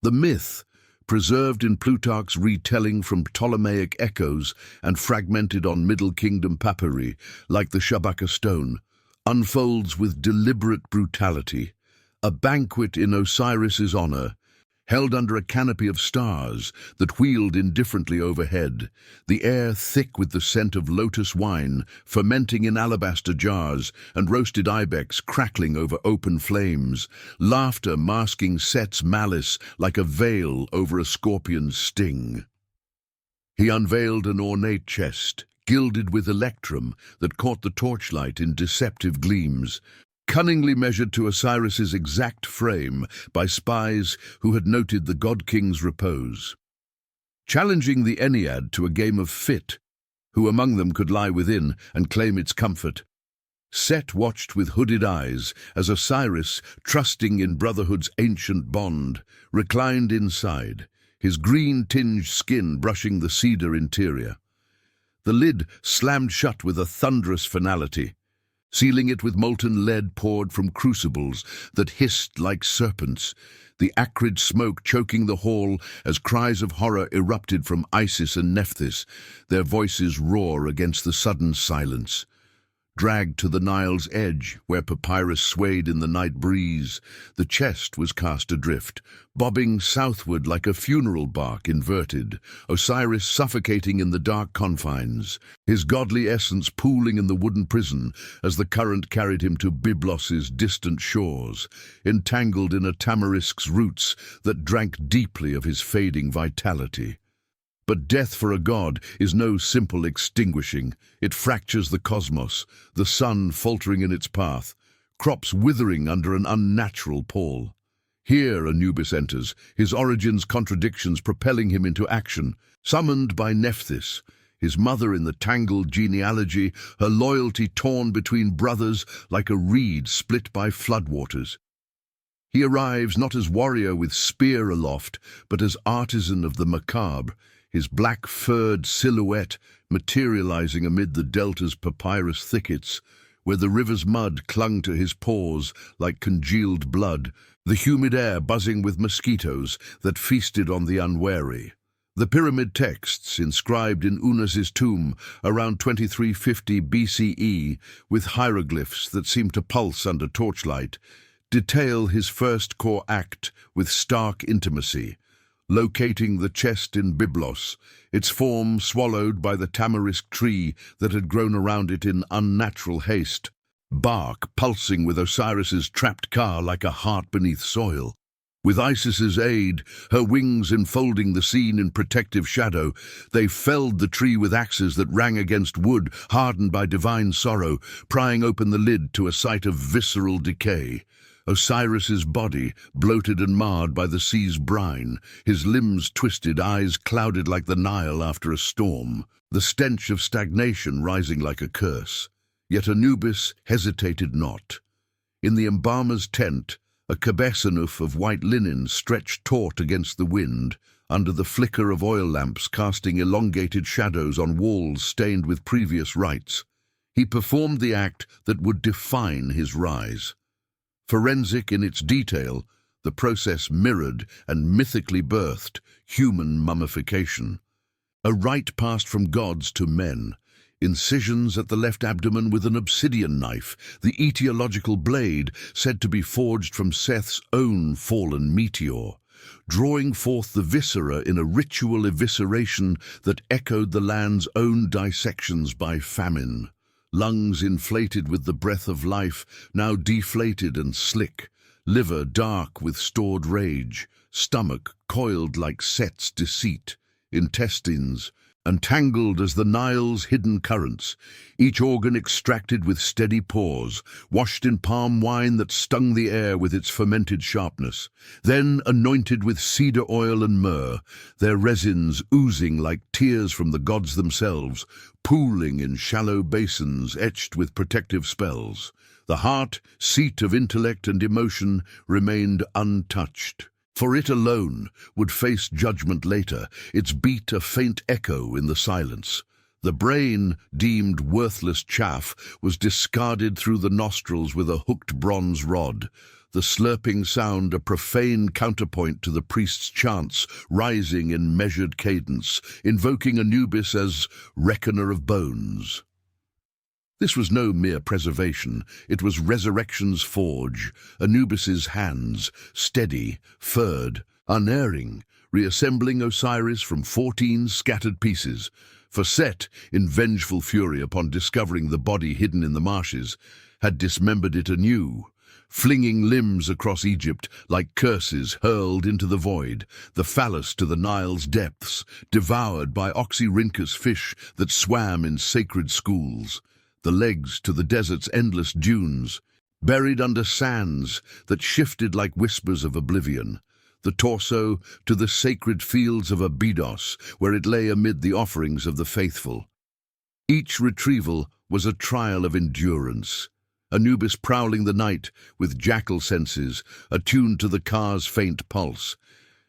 The myth, preserved in Plutarch's retelling from Ptolemaic echoes and fragmented on Middle Kingdom papyri, like the Shabaka stone, unfolds with deliberate brutality. A banquet in Osiris's honor, held under a canopy of stars that wheeled indifferently overhead, the air thick with the scent of lotus wine fermenting in alabaster jars and roasted ibex crackling over open flames, laughter masking Set's malice like a veil over a scorpion's sting. He unveiled an ornate chest, gilded with electrum that caught the torchlight in deceptive gleams, cunningly measured to Osiris's exact frame by spies who had noted the god-king's repose. Challenging the Ennead to a game of fit, who among them could lie within and claim its comfort, Set watched with hooded eyes as Osiris, trusting in brotherhood's ancient bond, reclined inside, his green-tinged skin brushing the cedar interior. The lid slammed shut with a thunderous finality, sealing it with molten lead poured from crucibles that hissed like serpents, the acrid smoke choking the hall as cries of horror erupted from Isis and Nephthys, their voices roar against the sudden silence. Dragged to the Nile's edge, where papyrus swayed in the night breeze, the chest was cast adrift, bobbing southward like a funeral bark inverted, Osiris suffocating in the dark confines, his godly essence pooling in the wooden prison as the current carried him to Byblos's distant shores, entangled in a tamarisk's roots that drank deeply of his fading vitality. But death for a god is no simple extinguishing. It fractures the cosmos, the sun faltering in its path, crops withering under an unnatural pall. Here Anubis enters, his origins contradictions propelling him into action. Summoned by Nephthys, his mother in the tangled genealogy, her loyalty torn between brothers like a reed split by floodwaters. He arrives not as warrior with spear aloft, but as artisan of the macabre, his black-furred silhouette materializing amid the delta's papyrus thickets, where the river's mud clung to his pores like congealed blood, the humid air buzzing with mosquitoes that feasted on the unwary. The pyramid texts, inscribed in Unus's tomb around 2350 BCE, with hieroglyphs that seem to pulse under torchlight, detail his first core act with stark intimacy, locating the chest in Byblos, its form swallowed by the tamarisk tree that had grown around it in unnatural haste, bark pulsing with Osiris's trapped car like a heart beneath soil. With Isis's aid, her wings enfolding the scene in protective shadow, they felled the tree with axes that rang against wood hardened by divine sorrow, prying open the lid to a sight of visceral decay. Osiris's body, bloated and marred by the sea's brine, his limbs twisted, eyes clouded like the Nile after a storm, the stench of stagnation rising like a curse. Yet Anubis hesitated not. In the embalmer's tent, a cabesanuf of white linen stretched taut against the wind, under the flicker of oil lamps casting elongated shadows on walls stained with previous rites. He performed the act that would define his rise. Forensic in its detail, the process mirrored and mythically birthed human mummification. A rite passed from gods to men, incisions at the left abdomen with an obsidian knife, the etiological blade said to be forged from Seth's own fallen meteor, drawing forth the viscera in a ritual evisceration that echoed the land's own dissections by famine. Lungs inflated with the breath of life, now deflated and slick, liver dark with stored rage, stomach coiled like Set's deceit, intestines entangled as the Nile's hidden currents, each organ extracted with steady pores, washed in palm wine that stung the air with its fermented sharpness, then anointed with cedar oil and myrrh, their resins oozing like tears from the gods themselves, pooling in shallow basins etched with protective spells. The heart, seat of intellect and emotion, remained untouched. For it alone would face judgment later, its beat a faint echo in the silence. The brain, deemed worthless chaff, was discarded through the nostrils with a hooked bronze rod, the slurping sound a profane counterpoint to the priest's chants, rising in measured cadence, invoking Anubis as reckoner of bones. This was no mere preservation, it was resurrection's forge, Anubis's hands, steady, furred, unerring, reassembling Osiris from 14 scattered pieces. For Set, in vengeful fury upon discovering the body hidden in the marshes, had dismembered it anew, flinging limbs across Egypt like curses hurled into the void, the phallus to the Nile's depths, devoured by Oxyrhynchus fish that swam in sacred schools, the legs to the desert's endless dunes, buried under sands that shifted like whispers of oblivion, the torso to the sacred fields of Abydos, where it lay amid the offerings of the faithful. Each retrieval was a trial of endurance, Anubis prowling the night with jackal senses attuned to the car's faint pulse,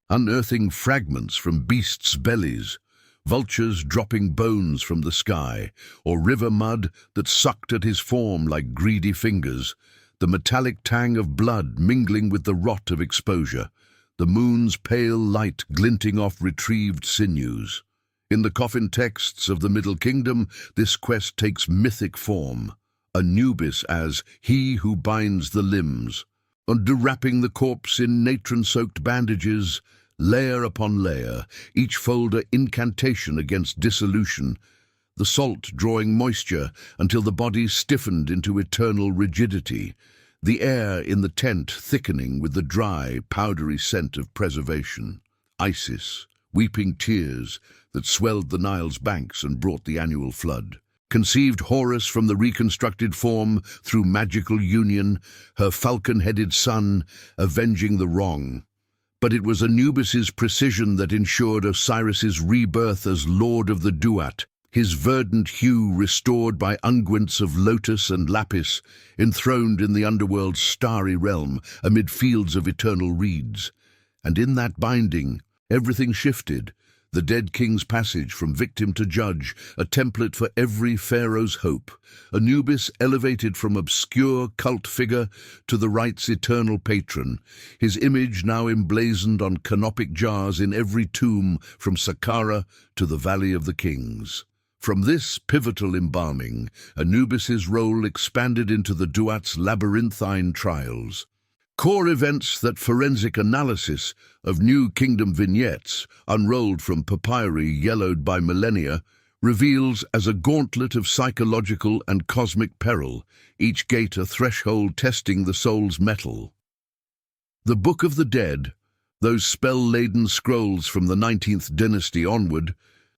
unearthing fragments from beasts' bellies, vultures dropping bones from the sky, or river mud that sucked at his form like greedy fingers, the metallic tang of blood mingling with the rot of exposure, the moon's pale light glinting off retrieved sinews. In the coffin texts of the Middle Kingdom, this quest takes mythic form, Anubis as he who binds the limbs, unwrapping the corpse in natron-soaked bandages, layer upon layer, each fold an incantation against dissolution, the salt drawing moisture until the body stiffened into eternal rigidity, the air in the tent thickening with the dry, powdery scent of preservation. Isis, weeping tears that swelled the Nile's banks and brought the annual flood. Conceived Horus from the reconstructed form through magical union, her falcon-headed son, avenging the wrong. But it was Anubis's precision that ensured Osiris's rebirth as Lord of the Duat, his verdant hue restored by unguents of lotus and lapis, enthroned in the underworld's starry realm amid fields of eternal reeds. And in that binding, everything shifted. The dead king's passage from victim to judge, a template for every pharaoh's hope. Anubis elevated from obscure cult figure to the right's eternal patron, his image now emblazoned on canopic jars in every tomb from Saqqara to the Valley of the Kings. From this pivotal embalming, Anubis's role expanded into the Duat's labyrinthine trials. Core events that forensic analysis of New Kingdom vignettes, unrolled from papyri yellowed by millennia, reveals as a gauntlet of psychological and cosmic peril, each gate a threshold testing the soul's mettle. The Book of the Dead, those spell-laden scrolls from the 19th dynasty onward,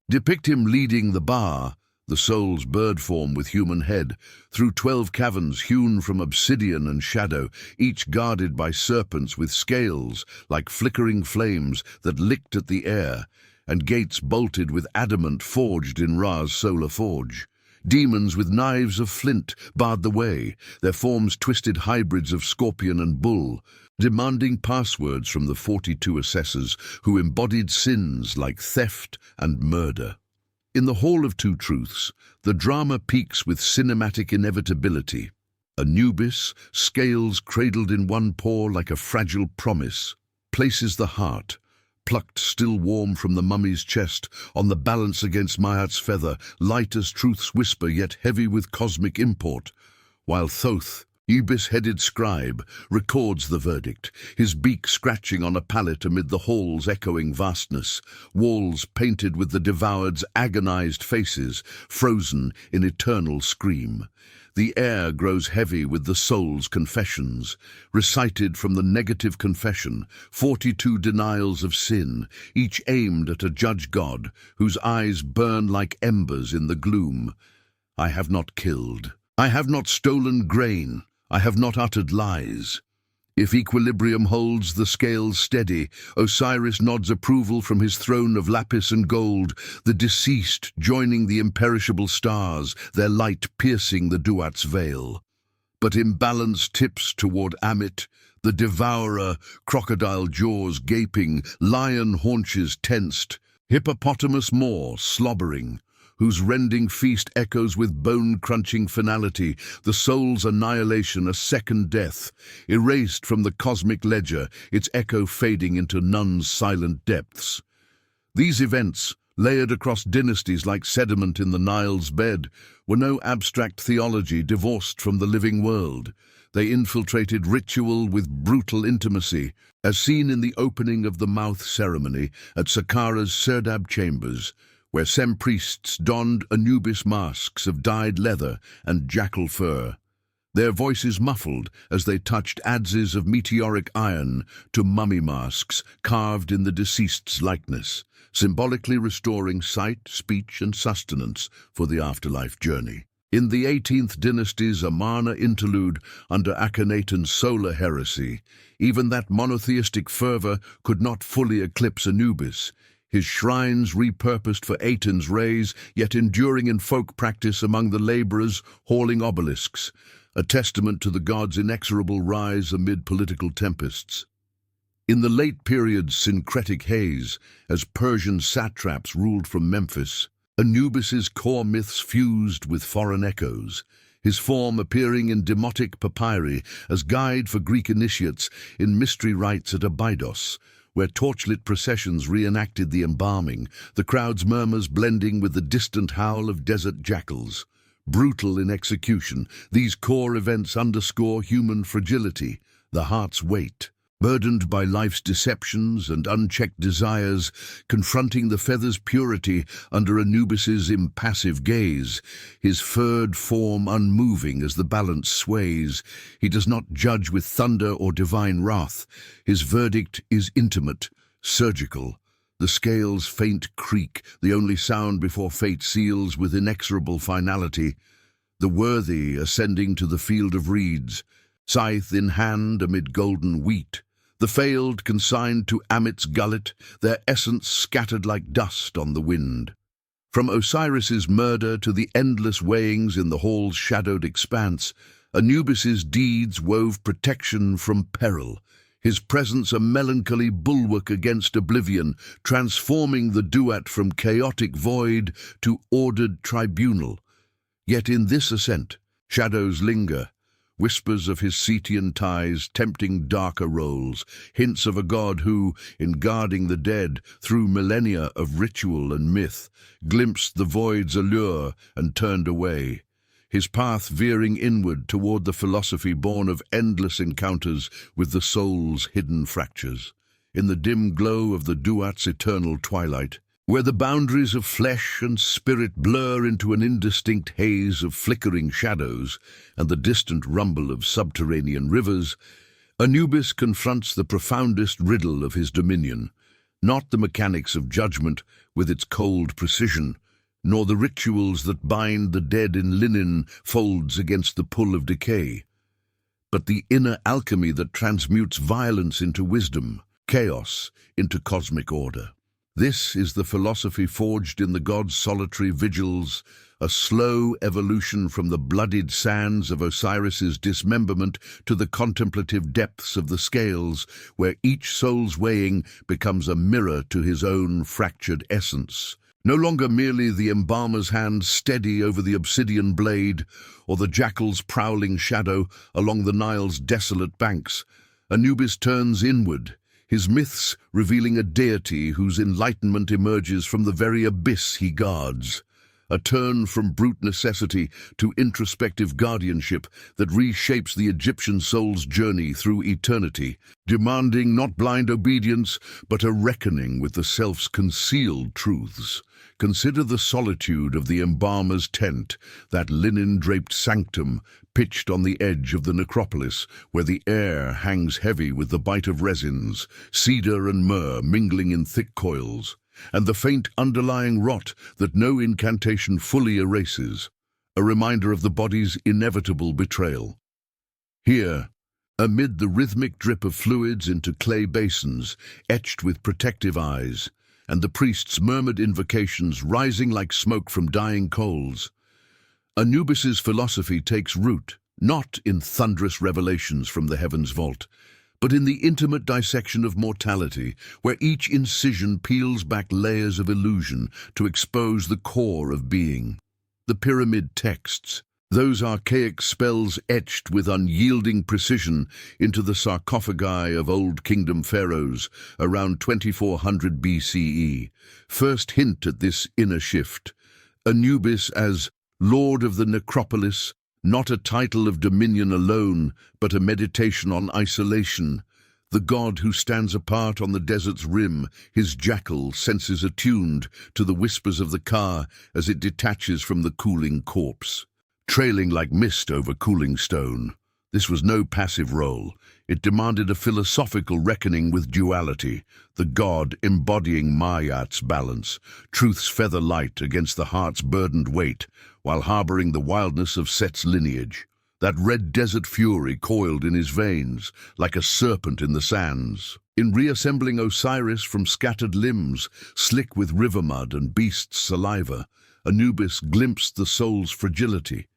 depict him leading the Ba, the soul's bird form with human head, through 12 caverns hewn from obsidian and shadow, each guarded by serpents with scales like flickering flames that licked at the air, and gates bolted with adamant forged in Ra's solar forge. Demons with knives of flint barred the way, their forms twisted hybrids of scorpion and bull, demanding passwords from the 42 assessors who embodied sins like theft and murder. In the Hall of Two Truths, the drama peaks with cinematic inevitability. Anubis, scales cradled in one paw like a fragile promise, places the heart, plucked still warm from the mummy's chest, on the balance against Maat's feather, light as truth's whisper yet heavy with cosmic import, while Thoth, Ibis-headed scribe, records the verdict, his beak scratching on a pallet amid the hall's echoing vastness, walls painted with the devoured's agonized faces, frozen in eternal scream. The air grows heavy with the soul's confessions, recited from the negative confession, 42 denials of sin, each aimed at a judge god, whose eyes burn like embers in the gloom. I have not killed. I have not stolen grain. I have not uttered lies. If equilibrium holds the scales steady, Osiris nods approval from his throne of lapis and gold, the deceased joining the imperishable stars, their light piercing the Duat's veil. But imbalance tips toward Amit, the devourer, crocodile jaws gaping, lion haunches tensed, hippopotamus maw slobbering, whose rending feast echoes with bone-crunching finality, the soul's annihilation a second death, erased from the cosmic ledger, its echo fading into none's silent depths. These events, layered across dynasties like sediment in the Nile's bed, were no abstract theology divorced from the living world. They infiltrated ritual with brutal intimacy, as seen in the opening of the mouth ceremony at Saqqara's Serdab chambers, where Sem priests donned Anubis masks of dyed leather and jackal fur, their voices muffled as they touched adzes of meteoric iron to mummy masks carved in the deceased's likeness, symbolically restoring sight, speech, and sustenance for the afterlife journey. In the 18th dynasty's Amarna interlude under Akhenaten's solar heresy, even that monotheistic fervor could not fully eclipse Anubis, his shrines repurposed for Aten's rays, yet enduring in folk practice among the laborers hauling obelisks, a testament to the god's inexorable rise amid political tempests. In the late period's syncretic haze, as Persian satraps ruled from Memphis, Anubis's core myths fused with foreign echoes, his form appearing in demotic papyri as guide for Greek initiates in mystery rites at Abydos, where torchlit processions reenacted the embalming, the crowd's murmurs blending with the distant howl of desert jackals. Brutal in execution, these core events underscore human fragility, the heart's weight. Burdened by life's deceptions and unchecked desires, confronting the feather's purity under Anubis's impassive gaze, his furred form unmoving as the balance sways, he does not judge with thunder or divine wrath. His verdict is intimate, surgical, The scales' faint creak, the only sound before fate seals with inexorable finality. The worthy ascending to the field of reeds, scythe in hand amid golden wheat. The failed consigned to Amit's gullet, their essence scattered like dust on the wind. From Osiris's murder to the endless weighings in the hall's shadowed expanse, Anubis's deeds wove protection from peril, his presence a melancholy bulwark against oblivion, transforming the duat from chaotic void to ordered tribunal. Yet in this ascent, shadows linger, whispers of his Setian ties tempting darker roles, hints of a god who, in guarding the dead through millennia of ritual and myth, glimpsed the void's allure and turned away, his path veering inward toward the philosophy born of endless encounters with the soul's hidden fractures. In the dim glow of the duat's eternal twilight, where the boundaries of flesh and spirit blur into an indistinct haze of flickering shadows and the distant rumble of subterranean rivers, Anubis confronts the profoundest riddle of his dominion, not the mechanics of judgment with its cold precision, nor the rituals that bind the dead in linen folds against the pull of decay, but the inner alchemy that transmutes violence into wisdom, chaos into cosmic order. This is the philosophy forged in the god's solitary vigils, a slow evolution from the bloodied sands of Osiris's dismemberment to the contemplative depths of the scales, where each soul's weighing becomes a mirror to his own fractured essence. No longer merely the embalmer's hand steady over the obsidian blade, or the jackal's prowling shadow along the Nile's desolate banks, Anubis turns inward, his myths revealing a deity whose enlightenment emerges from the very abyss he guards, a turn from brute necessity to introspective guardianship that reshapes the Egyptian soul's journey through eternity, demanding not blind obedience, but a reckoning with the self's concealed truths. Consider the solitude of the embalmer's tent, that linen-draped sanctum pitched on the edge of the necropolis, where the air hangs heavy with the bite of resins, cedar and myrrh mingling in thick coils, and the faint underlying rot that no incantation fully erases, a reminder of the body's inevitable betrayal. Here, amid the rhythmic drip of fluids into clay basins, etched with protective eyes, and the priest's murmured invocations rising like smoke from dying coals, Anubis's philosophy takes root, not in thunderous revelations from the heavens' vault, but in the intimate dissection of mortality, where each incision peels back layers of illusion to expose the core of being. The pyramid texts, those archaic spells etched with unyielding precision into the sarcophagi of Old Kingdom pharaohs around 2400 BCE, first hint at this inner shift. Anubis as Lord of the Necropolis, not a title of dominion alone, but a meditation on isolation. The god who stands apart on the desert's rim, his jackal senses attuned to the whispers of the Ka as it detaches from the cooling corpse. Trailing like mist over cooling stone, this was no passive role. It demanded a philosophical reckoning with duality, the god embodying Mayat's balance, truth's feather light against the heart's burdened weight, while harboring the wildness of Set's lineage. That red desert fury coiled in his veins, like a serpent in the sands. In reassembling Osiris from scattered limbs, slick with river mud and beast's saliva, Anubis glimpsed the soul's fragility,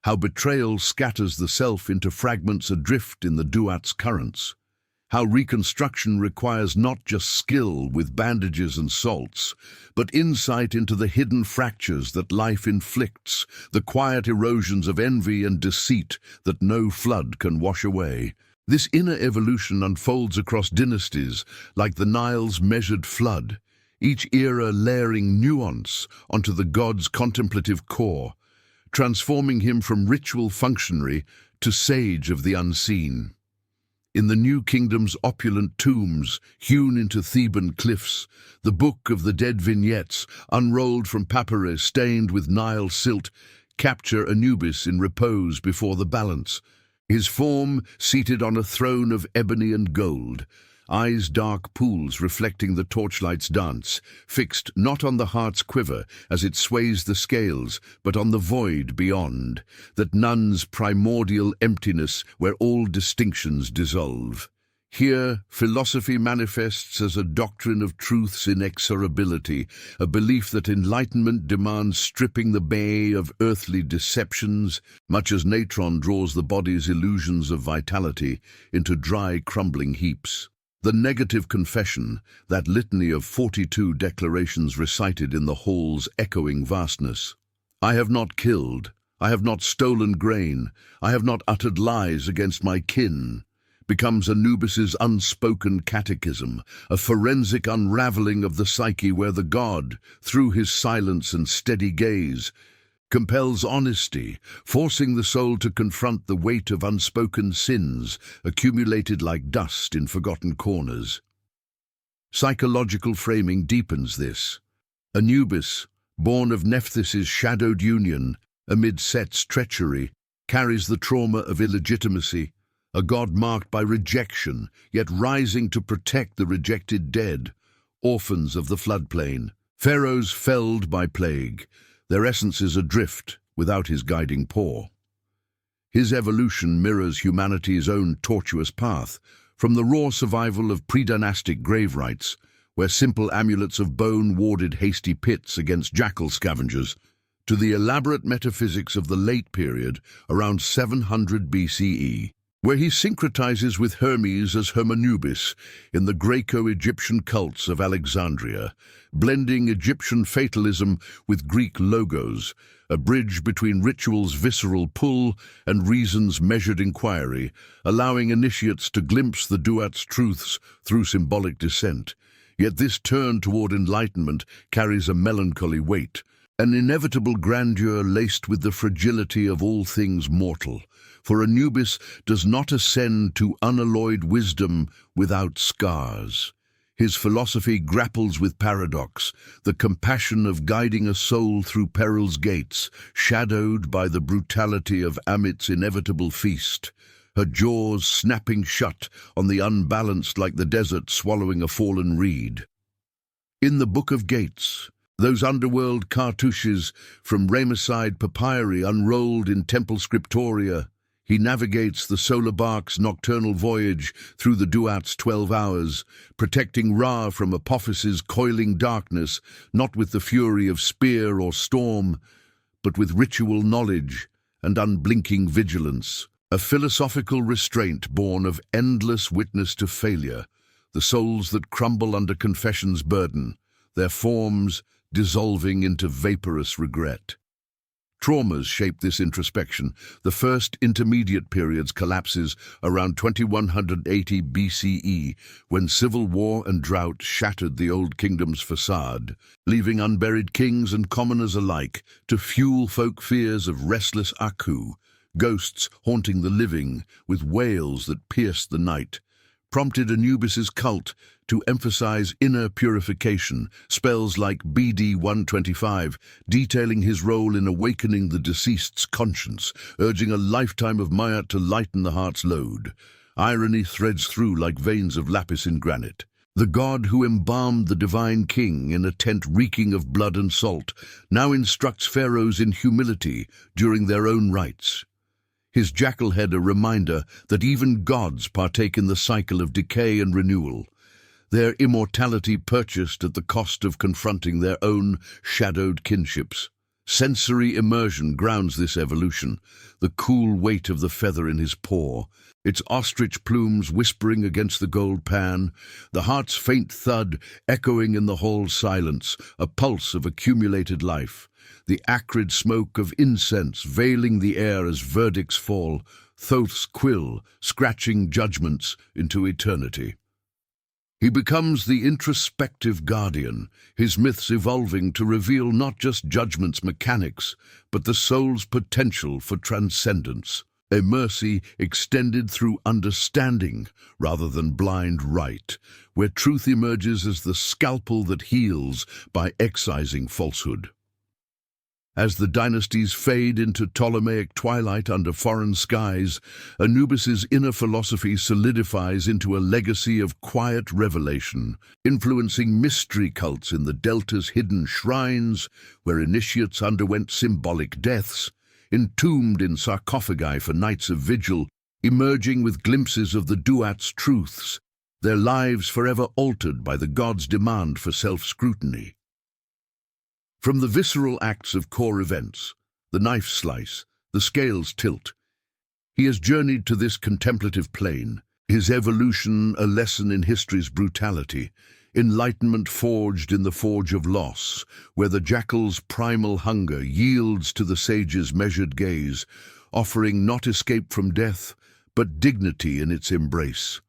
how betrayal scatters the self into fragments adrift in the duat's currents, how reconstruction requires not just skill with bandages and salts, but insight into the hidden fractures that life inflicts, the quiet erosions of envy and deceit that no flood can wash away. This inner evolution unfolds across dynasties like the Nile's measured flood, each era layering nuance onto the god's contemplative core, transforming him from ritual functionary to sage of the unseen. In the New Kingdom's opulent tombs, hewn into Theban cliffs, the Book of the Dead vignettes, unrolled from papyrus stained with Nile silt, capture Anubis in repose before the balance, his form seated on a throne of ebony and gold, eyes dark pools reflecting the torchlight's dance, fixed not on the heart's quiver as it sways the scales, but on the void beyond, that nuns primordial emptiness where all distinctions dissolve. Here, philosophy manifests as a doctrine of truth's inexorability, a belief that enlightenment demands stripping the bay of earthly deceptions, much as natron draws the body's illusions of vitality into dry, crumbling heaps. The negative confession, that litany of 42 declarations recited in the hall's echoing vastness. I have not killed, I have not stolen grain, I have not uttered lies against my kin, becomes Anubis's unspoken catechism, a forensic unraveling of the psyche where the god, through his silence and steady gaze, compels honesty, forcing the soul to confront the weight of unspoken sins accumulated like dust in forgotten corners. Psychological framing deepens this. Anubis, born of Nephthys's shadowed union, amid Set's treachery, carries the trauma of illegitimacy, a god marked by rejection, yet rising to protect the rejected dead, orphans of the floodplain, pharaohs felled by plague, their essences adrift without his guiding paw. His evolution mirrors humanity's own tortuous path, from the raw survival of pre-dynastic grave rites, where simple amulets of bone warded hasty pits against jackal scavengers, to the elaborate metaphysics of the late period, around 700 BCE, where he syncretizes with Hermes as Anubis in the Greco-Egyptian cults of Alexandria, blending Egyptian fatalism with Greek logos, a bridge between ritual's visceral pull and reason's measured inquiry, allowing initiates to glimpse the duat's truths through symbolic descent. Yet this turn toward enlightenment carries a melancholy weight, an inevitable grandeur laced with the fragility of all things mortal. For Anubis does not ascend to unalloyed wisdom without scars. His philosophy grapples with paradox, the compassion of guiding a soul through peril's gates, shadowed by the brutality of Amit's inevitable feast, her jaws snapping shut on the unbalanced like the desert swallowing a fallen reed. In the Book of Gates, those underworld cartouches from Ramesside papyri unrolled in temple scriptoria, he navigates the solar bark's nocturnal voyage through the duat's 12 hours, protecting Ra from Apophis's coiling darkness, not with the fury of spear or storm, but with ritual knowledge and unblinking vigilance, a philosophical restraint born of endless witness to failure, the souls that crumble under confession's burden, their forms dissolving into vaporous regret. Traumas shape this introspection. The first intermediate periods collapses around 2180 BCE, when civil war and drought shattered the old kingdom's facade, leaving unburied kings and commoners alike to fuel folk fears of restless Aku, ghosts haunting the living with wails that pierced the night, prompted Anubis's cult to emphasize inner purification, spells like BD 125, detailing his role in awakening the deceased's conscience, urging a lifetime of Mayat to lighten the heart's load. Irony threads through like veins of lapis in granite. The god who embalmed the divine king in a tent reeking of blood and salt now instructs pharaohs in humility during their own rites. His jackal head a reminder that even gods partake in the cycle of decay and renewal, their immortality purchased at the cost of confronting their own shadowed kinships. Sensory immersion grounds this evolution, the cool weight of the feather in his paw, its ostrich plumes whispering against the gold pan, the heart's faint thud echoing in the hall's silence, a pulse of accumulated life, the acrid smoke of incense veiling the air as verdicts fall, Thoth's quill scratching judgments into eternity. He becomes the introspective guardian, his myths evolving to reveal not just judgment's mechanics, but the soul's potential for transcendence, a mercy extended through understanding rather than blind right, where truth emerges as the scalpel that heals by excising falsehood. As the dynasties fade into Ptolemaic twilight under foreign skies, Anubis's inner philosophy solidifies into a legacy of quiet revelation, influencing mystery cults in the Delta's hidden shrines, where initiates underwent symbolic deaths, entombed in sarcophagi for nights of vigil, emerging with glimpses of the duat's truths, their lives forever altered by the god's demand for self-scrutiny. From the visceral acts of core events, the knife slice, the scales tilt, he has journeyed to this contemplative plane, his evolution a lesson in history's brutality, enlightenment forged in the forge of loss, where the jackal's primal hunger yields to the sage's measured gaze, offering not escape from death, but dignity in its embrace.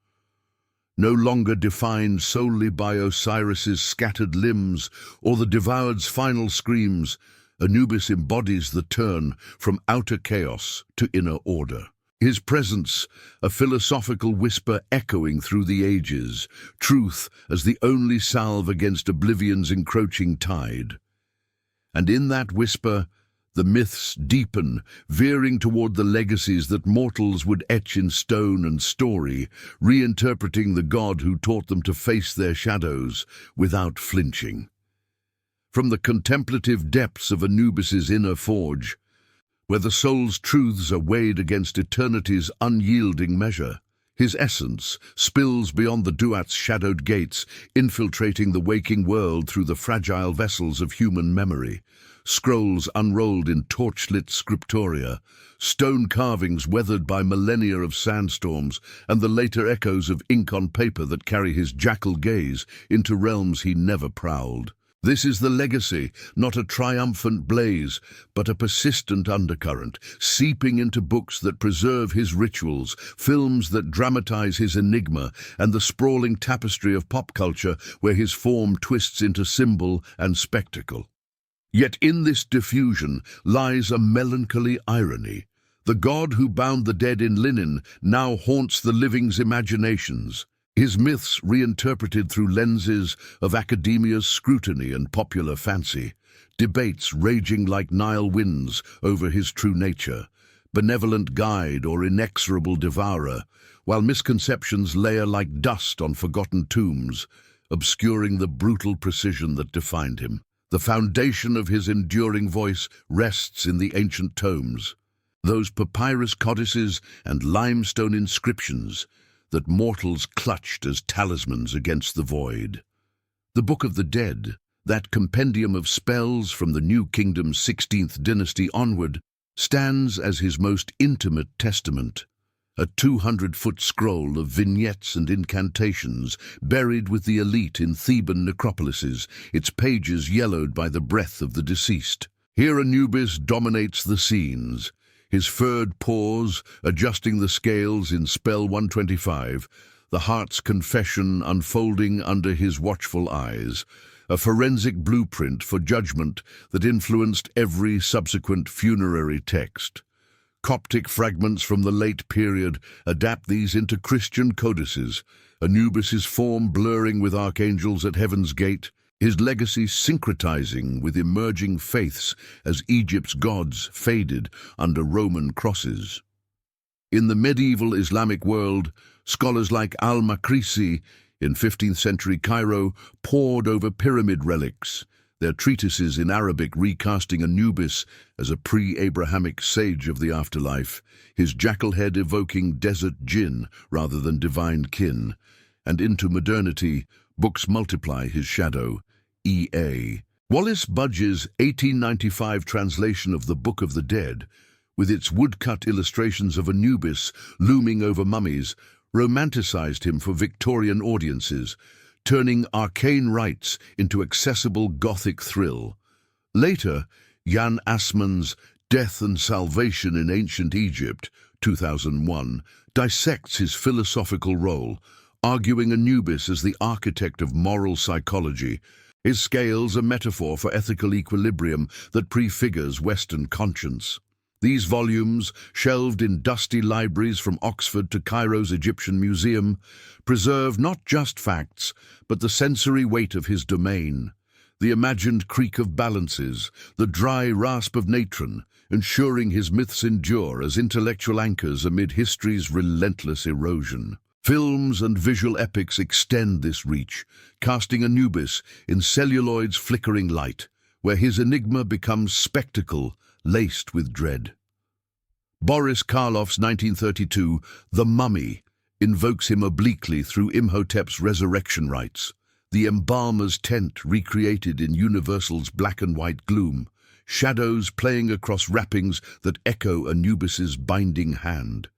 No longer defined solely by Osiris's scattered limbs or the devoured's final screams, Anubis embodies the turn from outer chaos to inner order. His presence, a philosophical whisper echoing through the ages, truth as the only salve against oblivion's encroaching tide. And in that whisper, the myths deepen, veering toward the legacies that mortals would etch in stone and story, reinterpreting the god who taught them to face their shadows without flinching. From the contemplative depths of Anubis's inner forge, where the soul's truths are weighed against eternity's unyielding measure, his essence spills beyond the duat's shadowed gates, infiltrating the waking world through the fragile vessels of human memory. Scrolls unrolled in torchlit scriptoria, stone carvings weathered by millennia of sandstorms, and the later echoes of ink on paper that carry his jackal gaze into realms he never prowled. This is the legacy, not a triumphant blaze, but a persistent undercurrent, seeping into books that preserve his rituals, films that dramatize his enigma, and the sprawling tapestry of pop culture where his form twists into symbol and spectacle. Yet in this diffusion lies a melancholy irony. The god who bound the dead in linen now haunts the living's imaginations, his myths reinterpreted through lenses of academia's scrutiny and popular fancy, debates raging like Nile winds over his true nature, benevolent guide or inexorable devourer, while misconceptions layer like dust on forgotten tombs, obscuring the brutal precision that defined him. The foundation of his enduring voice rests in the ancient tomes, those papyrus codices and limestone inscriptions that mortals clutched as talismans against the void. The Book of the Dead, that compendium of spells from the New Kingdom's 16th dynasty onward, stands as his most intimate testament, a 200-foot scroll of vignettes and incantations buried with the elite in Theban necropolises, its pages yellowed by the breath of the deceased. Here Anubis dominates the scenes, his furred paws adjusting the scales in spell 125, the heart's confession unfolding under his watchful eyes, a forensic blueprint for judgment that influenced every subsequent funerary text. Coptic fragments from the late period adapt these into Christian codices, Anubis's form blurring with archangels at heaven's gate, his legacy syncretizing with emerging faiths as Egypt's gods faded under Roman crosses. In the medieval Islamic world, scholars like al-Makrisi in 15th century Cairo pored over pyramid relics, their treatises in Arabic recasting Anubis as a pre-Abrahamic sage of the afterlife, his jackal head evoking desert jinn rather than divine kin. And into modernity, books multiply his shadow. E.A. Wallace Budge's 1895 translation of the Book of the Dead, with its woodcut illustrations of Anubis looming over mummies, romanticized him for Victorian audiences, turning arcane rites into accessible Gothic thrill. Later, Jan Assmann's Death and Salvation in Ancient Egypt, 2001, dissects his philosophical role, arguing Anubis as the architect of moral psychology, his scales a metaphor for ethical equilibrium that prefigures Western conscience. These volumes, shelved in dusty libraries from Oxford to Cairo's Egyptian Museum, preserve not just facts, but the sensory weight of his domain. the imagined creak of balances, the dry rasp of natron, ensuring his myths endure as intellectual anchors amid history's relentless erosion. Films and visual epics extend this reach, casting Anubis in celluloid's flickering light, where his enigma becomes spectacle laced with dread. Boris Karloff's 1932 The Mummy invokes him obliquely through Imhotep's resurrection rites, the embalmer's tent recreated in Universal's black and white gloom, shadows playing across wrappings that echo Anubis's binding hand.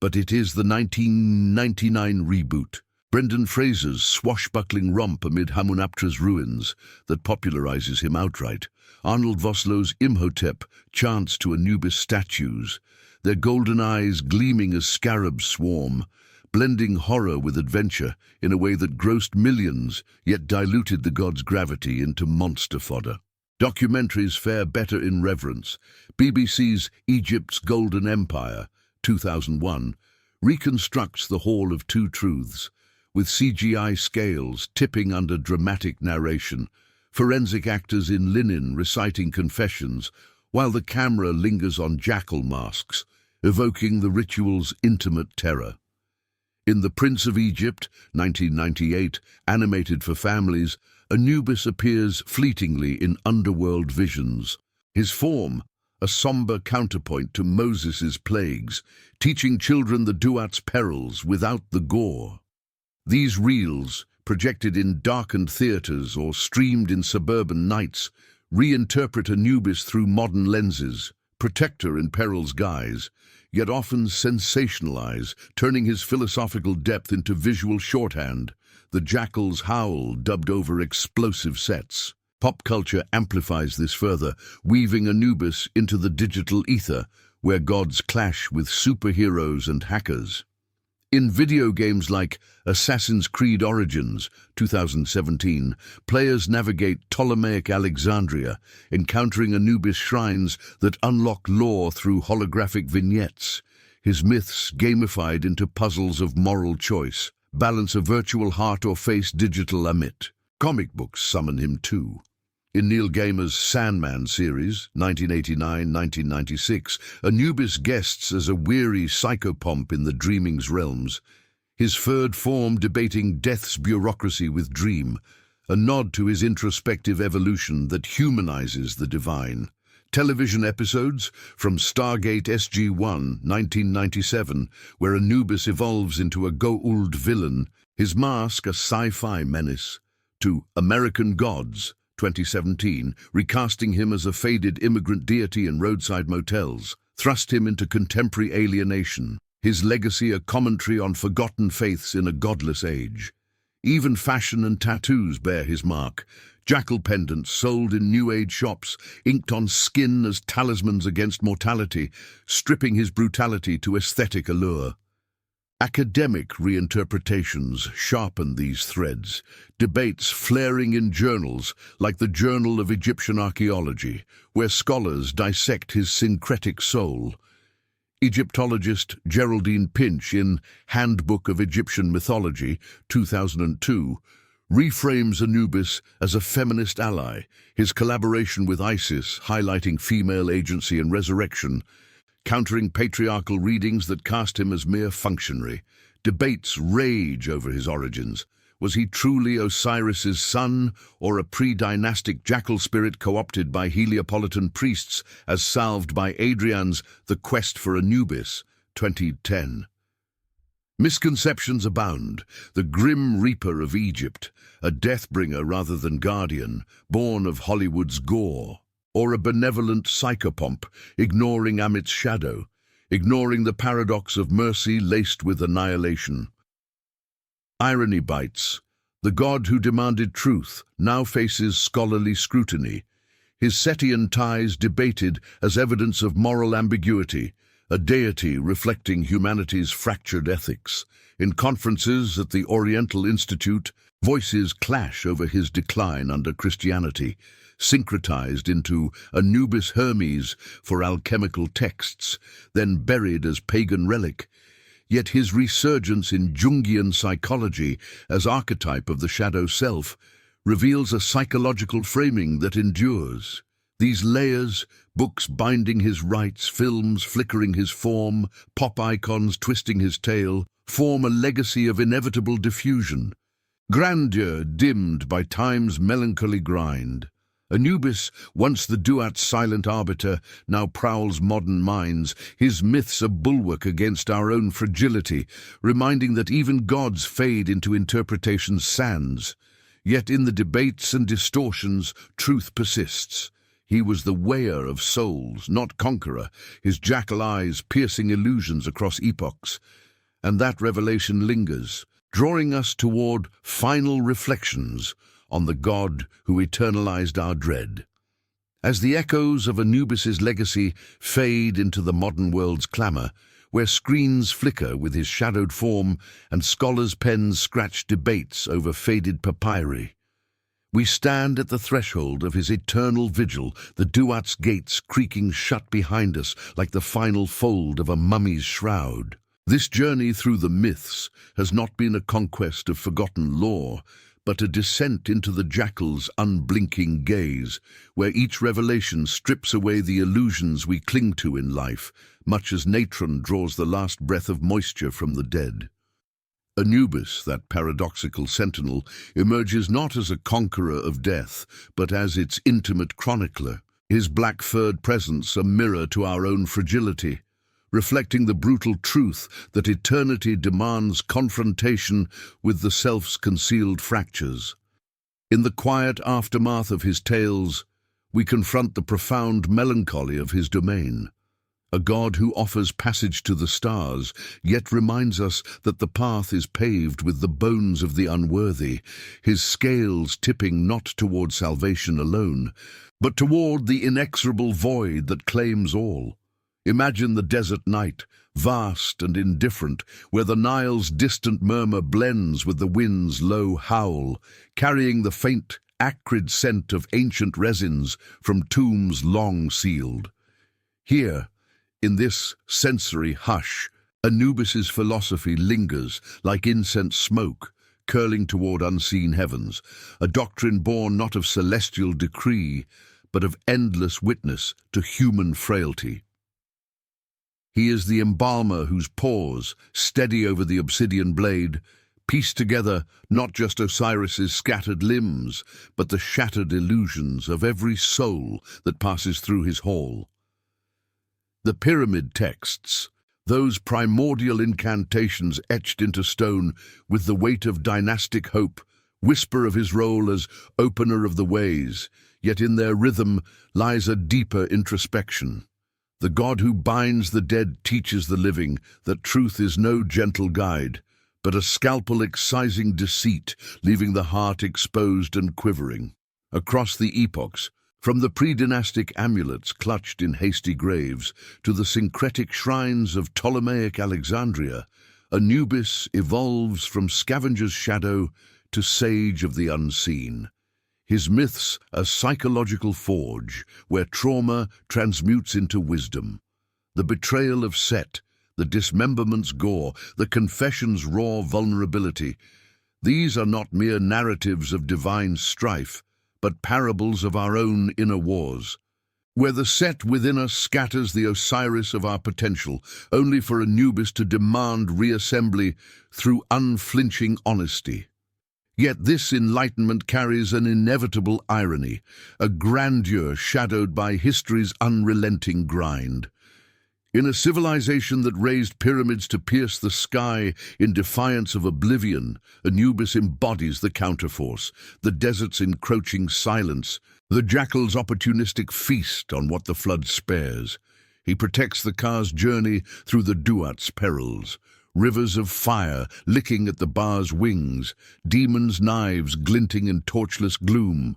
But it is the 1999 reboot, Brendan Fraser's swashbuckling romp amid Hamunaptra's ruins, that popularizes him outright. Arnold Vosloo's Imhotep chants to Anubis statues, their golden eyes gleaming as scarabs swarm, blending horror with adventure in a way that grossed millions, yet diluted the god's gravity into monster fodder. Documentaries fare better in reverence. BBC's Egypt's Golden Empire, 2001, reconstructs the Hall of Two Truths, with CGI scales tipping under dramatic narration, forensic actors in linen reciting confessions, while the camera lingers on jackal masks, evoking the ritual's intimate terror. In The Prince of Egypt, 1998, animated for families, Anubis appears fleetingly in underworld visions. His form, a somber counterpoint to Moses' plagues, teaching children the duat's perils without the gore. These reels, projected in darkened theaters or streamed in suburban nights, reinterpret Anubis through modern lenses, protector in peril's guise, yet often sensationalize, turning his philosophical depth into visual shorthand, the jackal's howl dubbed over explosive sets. Pop culture amplifies this further, weaving Anubis into the digital ether, where gods clash with superheroes and hackers. In video games like Assassin's Creed Origins, 2017, players navigate Ptolemaic Alexandria, encountering Anubis shrines that unlock lore through holographic vignettes, his myths gamified into puzzles of moral choice, balance a virtual heart or face digital amit. Comic books summon him too. In Neil Gaiman's Sandman series, 1989-1996, Anubis guests as a weary psychopomp in the dreaming's realms, his furred form debating death's bureaucracy with dream, a nod to his introspective evolution that humanizes the divine. Television episodes from Stargate SG-1, 1997, where Anubis evolves into a Goa'uld villain, his mask a sci-fi menace, to American Gods, 2017, recasting him as a faded immigrant deity in roadside motels, thrust him into contemporary alienation, his legacy a commentary on forgotten faiths in a godless age. Even fashion and tattoos bear his mark, jackal pendants sold in New Age shops, inked on skin as talismans against mortality, stripping his brutality to aesthetic allure. Academic reinterpretations sharpen these threads, debates flaring in journals like the Journal of Egyptian Archaeology, where scholars dissect his syncretic soul. Egyptologist Geraldine Pinch in Handbook of Egyptian Mythology, 2002, reframes Anubis as a feminist ally, his collaboration with Isis highlighting female agency and resurrection, countering patriarchal readings that cast him as mere functionary. Debates rage over his origins. Was he truly Osiris's son, or a pre-dynastic jackal spirit co-opted by Heliopolitan priests as salved by Adrian's The Quest for Anubis, 2010? Misconceptions abound. The Grim Reaper of Egypt, a death-bringer rather than guardian, born of Hollywood's gore. Or a benevolent psychopomp, ignoring Amit's shadow, ignoring the paradox of mercy laced with annihilation. Irony bites. The god who demanded truth now faces scholarly scrutiny, his Setian ties debated as evidence of moral ambiguity, a deity reflecting humanity's fractured ethics. In conferences at the Oriental Institute, voices clash over his decline under Christianity, syncretized into Anubis Hermes for alchemical texts, then buried as pagan relic. Yet his resurgence in Jungian psychology as archetype of the shadow self reveals a psychological framing that endures. These layers, books binding his rights, films flickering his form, pop icons twisting his tale, form a legacy of inevitable diffusion. Grandeur dimmed by time's melancholy grind. Anubis, once the duat's silent arbiter, now prowls modern minds, his myths a bulwark against our own fragility, reminding that even gods fade into interpretation's sands. Yet in the debates and distortions, truth persists. He was the weigher of souls, not conqueror, his jackal eyes piercing illusions across epochs. And that revelation lingers, drawing us toward final reflections on the God who eternalized our dread. As the echoes of Anubis's legacy fade into the modern world's clamor, where screens flicker with his shadowed form and scholars' pens scratch debates over faded papyri, we stand at the threshold of his eternal vigil, the duat's gates creaking shut behind us like the final fold of a mummy's shroud. This journey through the myths has not been a conquest of forgotten lore, but a descent into the jackal's unblinking gaze, where each revelation strips away the illusions we cling to in life, much as natron draws the last breath of moisture from the dead. Anubis, that paradoxical sentinel, emerges not as a conqueror of death, but as its intimate chronicler, his black-furred presence a mirror to our own fragility, reflecting the brutal truth that eternity demands confrontation with the self's concealed fractures. In the quiet aftermath of his tales, we confront the profound melancholy of his domain, a God who offers passage to the stars, yet reminds us that the path is paved with the bones of the unworthy, his scales tipping not toward salvation alone, but toward the inexorable void that claims all. Imagine the desert night, vast and indifferent, where the Nile's distant murmur blends with the wind's low howl, carrying the faint, acrid scent of ancient resins from tombs long sealed. Here, in this sensory hush, Anubis's philosophy lingers like incense smoke, curling toward unseen heavens, a doctrine born not of celestial decree, but of endless witness to human frailty. He is the embalmer whose paws, steady over the obsidian blade, piece together not just Osiris's scattered limbs, but the shattered illusions of every soul that passes through his hall. The pyramid texts, those primordial incantations etched into stone with the weight of dynastic hope, whisper of his role as opener of the ways, yet in their rhythm lies a deeper introspection. The God who binds the dead teaches the living that truth is no gentle guide, but a scalpel excising deceit, leaving the heart exposed and quivering. Across the epochs, from the pre-dynastic amulets clutched in hasty graves to the syncretic shrines of Ptolemaic Alexandria, Anubis evolves from scavenger's shadow to sage of the unseen. His myths a psychological forge where trauma transmutes into wisdom. The betrayal of Set, the dismemberment's gore, the confession's raw vulnerability. These are not mere narratives of divine strife, but parables of our own inner wars, where the Set within us scatters the Osiris of our potential, only for Anubis to demand reassembly through unflinching honesty. Yet this enlightenment carries an inevitable irony, a grandeur shadowed by history's unrelenting grind. In a civilization that raised pyramids to pierce the sky in defiance of oblivion, Anubis embodies the counterforce, the desert's encroaching silence, the jackal's opportunistic feast on what the flood spares. He protects the car's journey through the duat's perils. Rivers of fire licking at the bar's wings, demons' knives glinting in torchless gloom.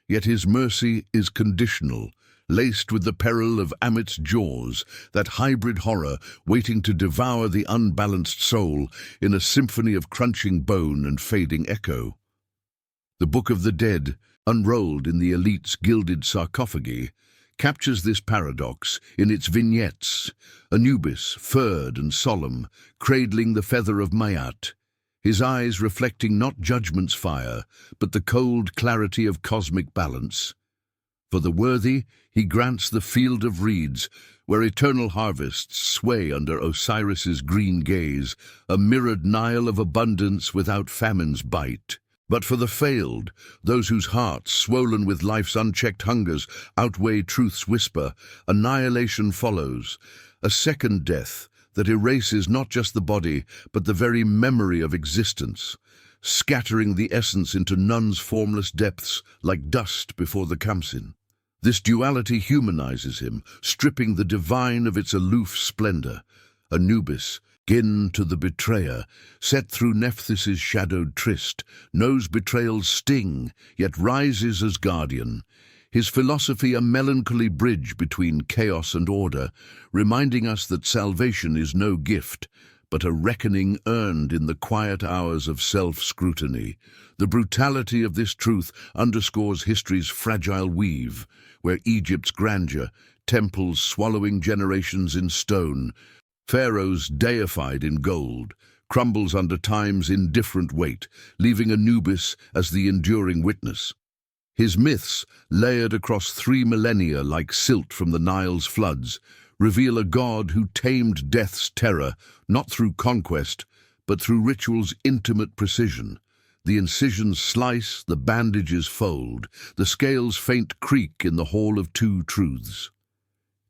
Yet his mercy is conditional, laced with the peril of Amit's jaws, that hybrid horror waiting to devour the unbalanced soul in a symphony of crunching bone and fading echo. The Book of the Dead, unrolled in the elite's gilded sarcophagi, captures this paradox in its vignettes. Anubis, furred and solemn, cradling the feather of Mayat, his eyes reflecting not judgment's fire, but the cold clarity of cosmic balance. For the worthy, he grants the field of reeds, where eternal harvests sway under Osiris's green gaze, a mirrored Nile of abundance without famine's bite. But for the failed, those whose hearts, swollen with life's unchecked hungers, outweigh truth's whisper, annihilation follows, a second death that erases not just the body, but the very memory of existence, scattering the essence into none's formless depths like dust before the Khamsin. This duality humanizes him, stripping the divine of its aloof splendor. Anubis, kin to the betrayer, set through Nephthis's shadowed tryst, knows betrayal's sting, yet rises as guardian. His philosophy a melancholy bridge between chaos and order, reminding us that salvation is no gift, but a reckoning earned in the quiet hours of self-scrutiny. The brutality of this truth underscores history's fragile weave, where Egypt's grandeur, temples swallowing generations in stone, pharaohs deified in gold, crumbles under time's indifferent weight, leaving Anubis as the enduring witness. His myths, layered across 3 millennia like silt from the Nile's floods, reveal a god who tamed death's terror, not through conquest, but through ritual's intimate precision. The incisions slice, the bandages fold, the scales faint creak in the hall of two truths.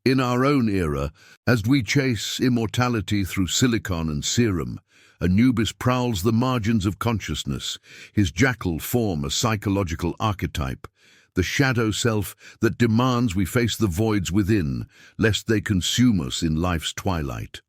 In our own era, as we chase immortality through silicon and serum, Anubis prowls the margins of consciousness, his jackal form a psychological archetype, the shadow self that demands we face the voids within, lest they consume us in life's twilight.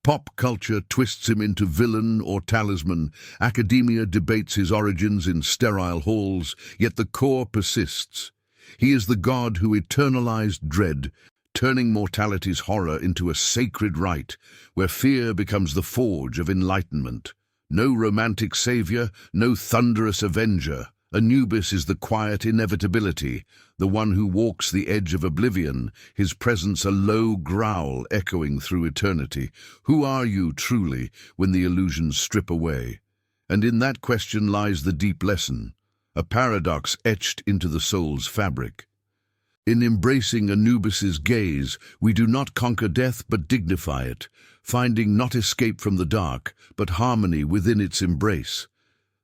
Pop culture twists him into villain or talisman, academia debates his origins in sterile halls, yet the core persists. He is the god who eternalized dread, turning mortality's horror into a sacred rite, where fear becomes the forge of enlightenment. No romantic savior, no thunderous avenger. Anubis is the quiet inevitability, the one who walks the edge of oblivion, his presence a low growl echoing through eternity. Who are you, truly, when the illusions strip away? And in that question lies the deep lesson, a paradox etched into the soul's fabric. In embracing Anubis's gaze, we do not conquer death but dignify it, finding not escape from the dark, but harmony within its embrace.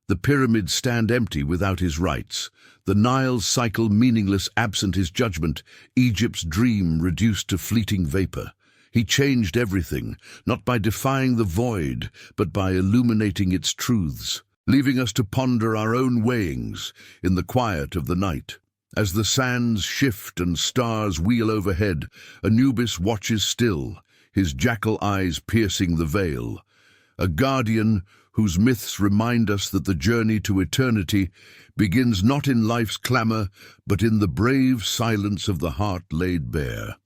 The pyramids stand empty without his rites, the Nile's cycle meaningless absent his judgment, Egypt's dream reduced to fleeting vapor. He changed everything, not by defying the void, but by illuminating its truths, leaving us to ponder our own weighings in the quiet of the night. As the sands shift and stars wheel overhead, Anubis watches still, his jackal eyes piercing the veil. A guardian whose myths remind us that the journey to eternity begins not in life's clamor, but in the brave silence of the heart laid bare.